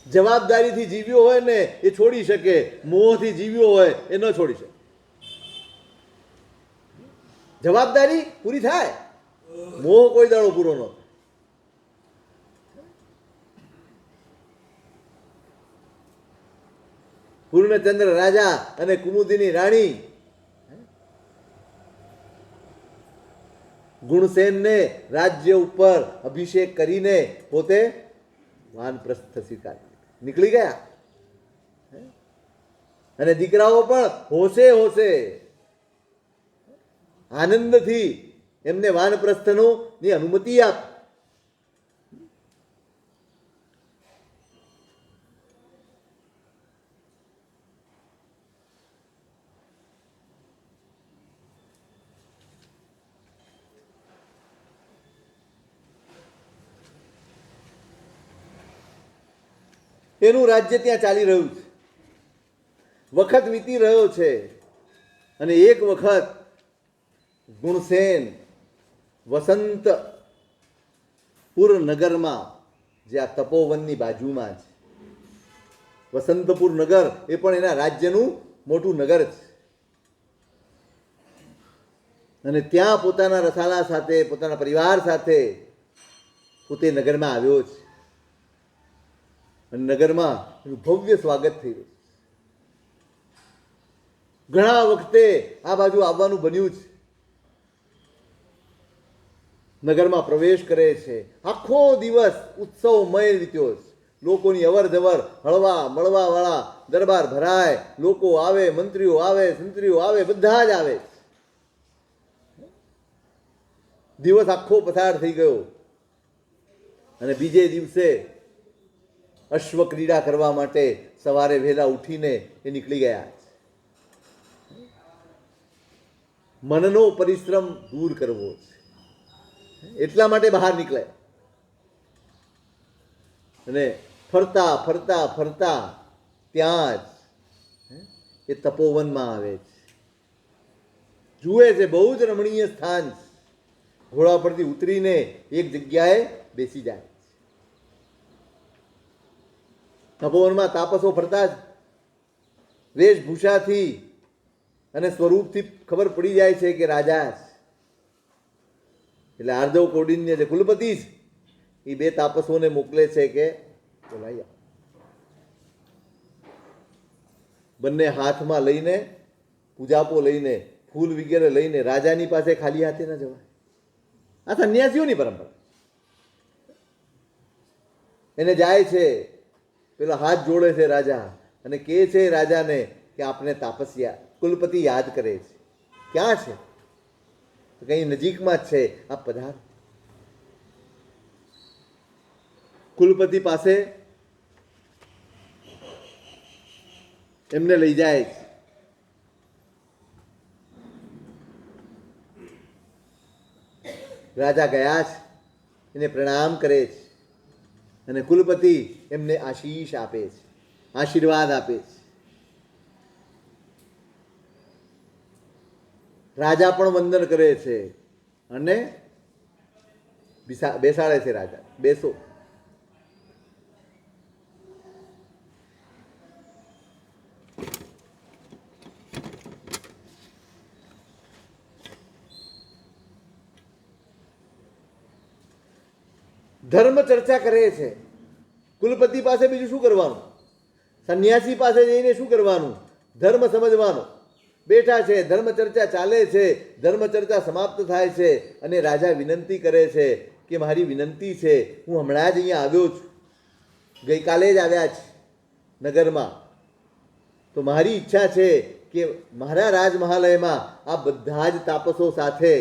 Speaker 1: જવાબદારીથી જીવ્યો હોય ને એ છોડી શકે, મોહથી જીવ્યો હોય એ ન છોડી શકે. જવાબદારી પૂરી થાય, મોહ કોઈ દાડો પૂરો ન થાય. પૂર્ણચંદ્ર રાજા અને કુમુદિની રાણી ગુણસેનને રાજ્ય ઉપર અભિષેક કરીને પોતે વાનપ્રસ્થ સ્વીકાર નીકળી ગયા. અને દીકરાઓ પણ હોશે હોશે આનંદથી એમને વાનપ્રસ્થનો ની અનુમતિ આપી. એનું રાજ્ય ત્યાં ચાલી રહ્યું છે. વખત વીતી રહ્યો છે અને એક વખત ગુણસેન વસંતપુર નગરમાં, જે આ તપોવનની બાજુમાં છે, વસંતપુર નગર એ પણ એના રાજ્યનું મોટું નગર છે. અને ત્યાં પોતાના રસાલા સાથે, પોતાના પરિવાર સાથે પોતે નગરમાં આવ્યો છે. અને નગરમાં એનું ભવ્ય સ્વાગત થઈ રહ્યું. ઘણા વખતે આ બાજુ આવવાનું બન્યું છે. નગરમાં પ્રવેશ કરે છે. આખો દિવસ ઉત્સવમય વીત્યો છે. લોકોની અવર જવર, હળવા મળવા વાળા દરબાર ભરાય, લોકો આવે, મંત્રીઓ આવે, સંત્રીઓ આવે, બધા જ આવે. દિવસ આખો પસાર થઈ ગયો અને બીજે દિવસે અશ્વ ક્રીડા કરવા માટે સવારે વહેલા ઉઠીને એ નીકળી ગયા. મનનો પરિશ્રમ દૂર કરવો છે એટલા માટે બહાર નીકળે. અને ફરતા ફરતા ફરતા ત્યાં જ એ તપોવનમાં આવે છે. જુએ છે બહુ જ રમણીય સ્થાન છે. ઘોડા પરથી ઉતરીને એક જગ્યાએ બેસી જાય. તપોવનમાં તાપસો ફરતા જ વેશભૂષાથી અને સ્વરૂપથી ખબર પડી જાય છે કે રાજા છે. એટલે આર્ધવ કોડિન્ય જે કુલપતિ છે એ બે તાપસોને મોકલે છે કે બોલાવી આવો. બંને હાથમાં લઈને, પૂજાપો લઈને, ફૂલ વગેરે લઈને રાજાની પાસે ખાલી હાથે ન જવાય. આ સંન્યાસીઓની પરંપરા. એને જાય છે, પેલો હાથ જોડે છે રાજા અને કહે છે રાજાને કે આપને તાપસ્યા કુલપતિ યાદ કરે છે. ક્યાં છે? તો કઈ નજીકમાં જ છે, આપ પધાર. કુલપતિ પાસે એમને લઈ જાય છે. રાજા ગયા છે, એને પ્રણામ કરે છે અને કુલપતિ એમને આશીષ આપે છે, આશીર્વાદ આપે છે. રાજા પણ વંદન કરે છે અને બેસાડે છે. રાજા બેસો. ધર્મ ચર્ચા કરે છે. કુલપતિ પાસે બીજું શું કરવાનું? સંન્યાસી પાસે જઈને શું કરવાનું? ધર્મ સમજવાનો. બેઠા છે, ધર્મ ચર્ચા ચાલે છે. ધર્મ ચર્ચા સમાપ્ત થાય છે અને રાજા વિનંતી કરે છે કે મારી વિનંતી છે, હું હમણાં જ અહીંયા આવ્યો છું, ગઈકાલે જ આવ્યા છે નગરમાં, તો મારી ઈચ્છા છે કે મારા રાજમહાલયમાં આ બધા જ તાપસો સાથે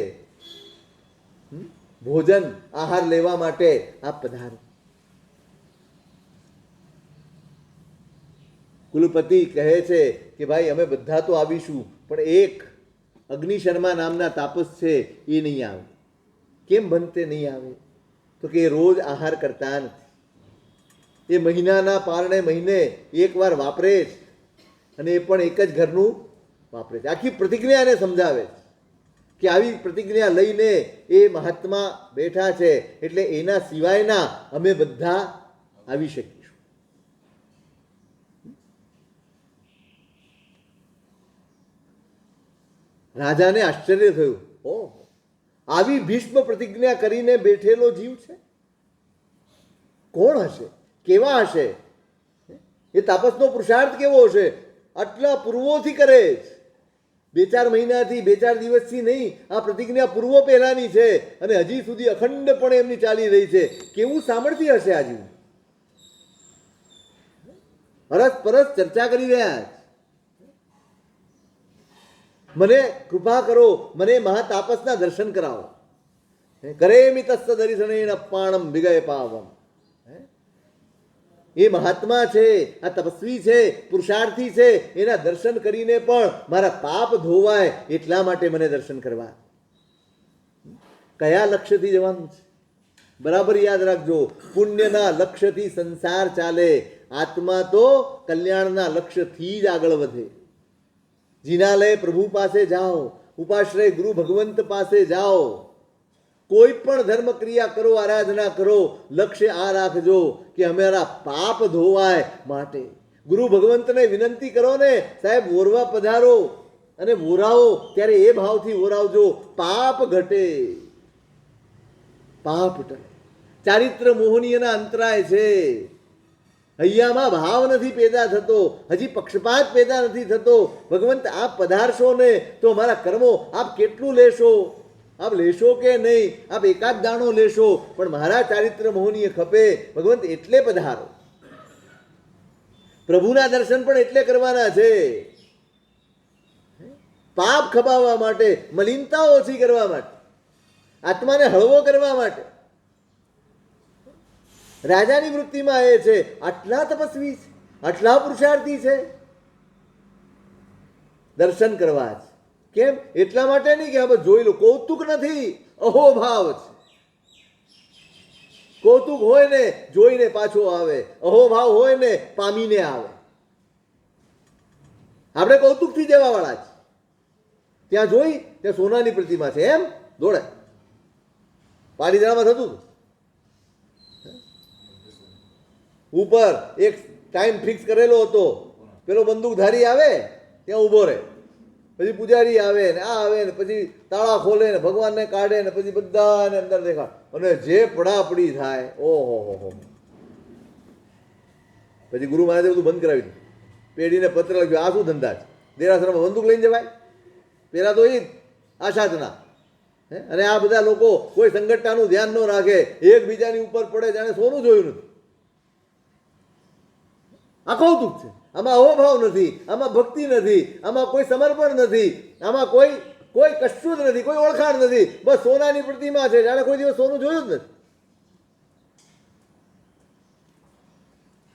Speaker 1: ભોજન આહાર લેવા માટે આપ પધારો. કુલપતિ કહે છે કે ભાઈ અમે બધા તો આવીશું, પણ એક અગ્નિ શર્મા નામના તાપસ છે એ નહીં આવે. કેમ બનતે નહીં આવે? તો કે રોજ આહાર કરતા નથી. એ મહિનાના પારણે મહિને એકવાર વાપરે જ, અને એ પણ એક જ ઘરનું વાપરે છે. આખી પ્રતિજ્ઞા એને સમજાવે છે કે આવી પ્રતિજ્ઞા લઈને એ મહાત્મા બેઠા છે, એટલે એના સિવાયના અમે બધા આવી શકીશું. રાજાને આશ્ચર્ય થયું, ઓહ, આવી ભીષ્મ પ્રતિજ્ઞા કરીને બેઠેલો જીવ છે, કોણ હશે, કેવા હશે, એ તાપસનો પુરુષાર્થ કેવો હશે, આટલા પૂર્વોથી કરે છે, 2-4 મહિનાથી 2-4 દિવસથી નહીં, આ પ્રતિજ્ઞા પૂર્વ પહેલાની છે અને હજી સુધી અખંડપણે એમની ચાલી રહી છે. કેવું સામર્થ્ય હશે આ જીવ. પરસ પરસ ચર્ચા કરી રહ્યા છે. મને કૃપા કરો, મને મહાતાપસના દર્શન કરાવો. કરેમિ તસ્સ દર્શનેન અપાણમ વિગય પાવમ. એ મહાત્મા છે, આ તપસ્વી છે, પુરુષાર્થી છે, એના દર્શન કરીને પણ મારા પાપ ધોવાય એટલા માટે મને દર્શન કરવા. કયા લક્ષ્યથી જવાનું છે બરાબર યાદ રાખજો. પુણ્યના લક્ષ્યથી સંસાર ચાલે, આત્મા તો કલ્યાણના લક્ષ્યથી જ આગળ વધે. જિનાલય પ્રભુ પાસે જાઓ, ઉપાશ્રય ગુરુ ભગવંત પાસે જાઓ, કોઈ પણ ધર્મ ક્રિયા કરો, આરાધના કરો, લક્ષ્ય આ રાખજો કે અમારા પાપ ધોવાય માટે. ગુરુ ભગવંતને વિનંતી કરો ને, સાહેબ વોરવા પધારો, અને વોરાવો ત્યારે એ ભાવથી વોરાવજો, પાપ ઘટે, પાપ ટળે. ચારિત્ર મોહનીયના અંતરાય છે. હૈયામાં ભાવ નથી પેદા થતો, હજી પક્ષપાત પેદા નથી થતો. ભગવંત આપ પધારશો ને તો મારા કર્મો આપ કેટલું લેશો, આપ લેશો કે નહીં, આપ એકાદ દાણો લેશો, પણ મારા ચારિત્ર મોહનીય ખપે ભગવંત, એટલે પધારો. પ્રભુના દર્શન પણ એટલે કરવાના છે, પાપ ખપાવવા માટે, મલિનતા ઓછી કરવા માટે, આત્માને હળવો કરવા માટે. રાજાની વૃત્તિમાં એ છે, આટલા તપસ્વી છે, આટલા પુરુષાર્થી છે, દર્શન કરવા છે. કેમ? એટલા માટે નહીં કે હવે જોઈ લો, કૌતુક નથી, અહોભાવ છે. કૌતુક હોય ને જોઈને પાછો આવે, અહોભાવ હોય ને પામીને આવે. આપણે કૌતુકથી જવા વાળા છે. ત્યાં જોઈ ત્યાં સોનાની પ્રતિમા છે, એમ દોડે. પાડીદારમાં થતું ઉપર એક ટાઈમ ફિક્સ કરેલો હતો, પેલો બંદૂકધારી આવે ત્યાં ઊભો રહે, પછી પૂજારી આવે ને આ આવે ને પછી તાળા ખોલે ને ભગવાનને કાઢે ને પછી બધાને અંદર દેખાડ, અને જે પડાપડી થાય, ઓહો હો. પછી ગુરુ મહારાજે બધું બંધ કરાવી દીધું, પેઢીને પત્ર લખ્યો, આ શું ધંધા છે, દેરાસરમાં બંદૂક લઈને જવાય? પેલા તો એ જ આ સાધના. અને આ બધા લોકો કોઈ સંગઠનનું ધ્યાન ન રાખે, એકબીજાની ઉપર પડે, જાણે સોનું જોયું નથી. આ કૌતુક છે, આમાં અહોભાવ નથી, આમાં ભક્તિ નથી, આમાં કોઈ સમર્પણ નથી, આમાં કોઈ કશું જ નથી, કોઈ ઓળખાણ નથી. બસ સોનાની પ્રતિમા છે, જાણે કોઈ દિવસ સોનું જોયું જ નથી.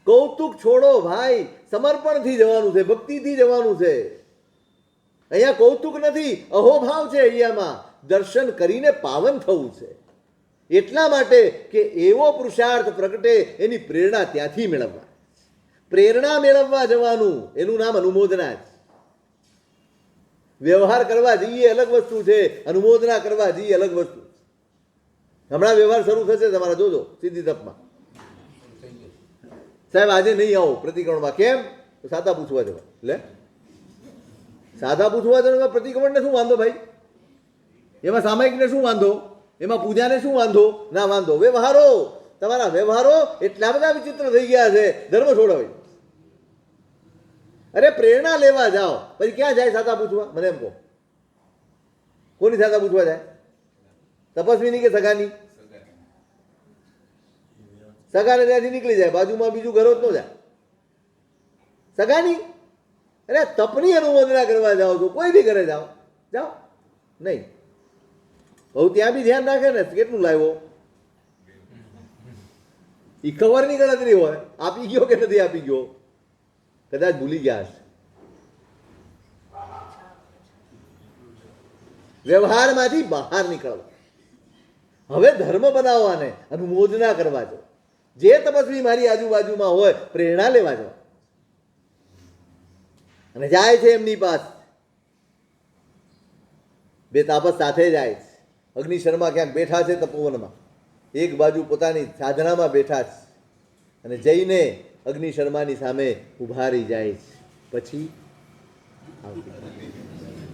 Speaker 1: કૌતુક છોડો ભાઈ, સમર્પણથી જવાનું છે, ભક્તિથી જવાનું છે. અહીંયા કૌતુક નથી, અહોભાવ છે. અહીંયામાં દર્શન કરીને પાવન થવું છે. એટલા માટે કે એવો પુરુષાર્થ પ્રગટે, એની પ્રેરણા ત્યાંથી મેળવવા. પ્રેરણા મેળવવા જવાનું, એનું નામ અનુમોદના છે. વ્યવહાર કરવા જઈએ અલગ વસ્તુ છે, અનુમોદના કરવા જઈએ અલગ વસ્તુ. હમણાં વ્યવહાર શરૂ થશે તમારા, જોજો સીધી તપમાં. સાહેબ આજે નહીં આવો પ્રતિક્રમણમાં, કેમ? તો સાદા પૂછવા જવા. લે સાદા પૂછવા જવા, પ્રતિક્રમણને શું વાંધો ભાઈ? એમાં સામાયિકને શું વાંધો? એમાં પૂજાને શું વાંધો? ના વાંધો. વ્યવહારો, તમારા વ્યવહારો એટલા બધા વિચિત્ર થઈ ગયા છે, ધર્મ છોડાવી. અરે પ્રેરણા લેવા જાઓ, પછી ક્યાં જાય સાદા પૂછવા? મને એમ કહો, કોની સાદા પૂછવા જાય? તપસ્વીની કે સગાની? સગાને ત્યાંથી નીકળી જાય, બાજુમાં બીજું ઘર જ ન જાય. સગાની? અરે તપની અનુમોદના કરવા જાઓ છો, કોઈ બી ઘરે જાઓ, જાઓ નહીં. બહુ ત્યાં બી ધ્યાન રાખે ને, કેટલું લાવ્યો એ ખબરની ગણતરી હોય, આપી ગયો કે નથી આપી ગયો, કદાચ ભૂલી ગયા હશે. વ્યવહારમાંથી બહાર નીકળવા, હવે ધર્મ બનાવવાને અનુમોદના કરવા જો. જે તપસ્વી મારી આજુબાજુમાં હોય પ્રેરણા લેવા જાઓ. અને જાય છે એમની પાસે. બે તાપસ સાથે જાય છે. અગ્નિ શર્મા ક્યાંક બેઠા છે તપોવનમાં, એક બાજુ પોતાની સાધનામાં બેઠા છે, અને જઈને અગ્નિ શર્માની સામે ઊભા રહી જાય છે. પછી આવતી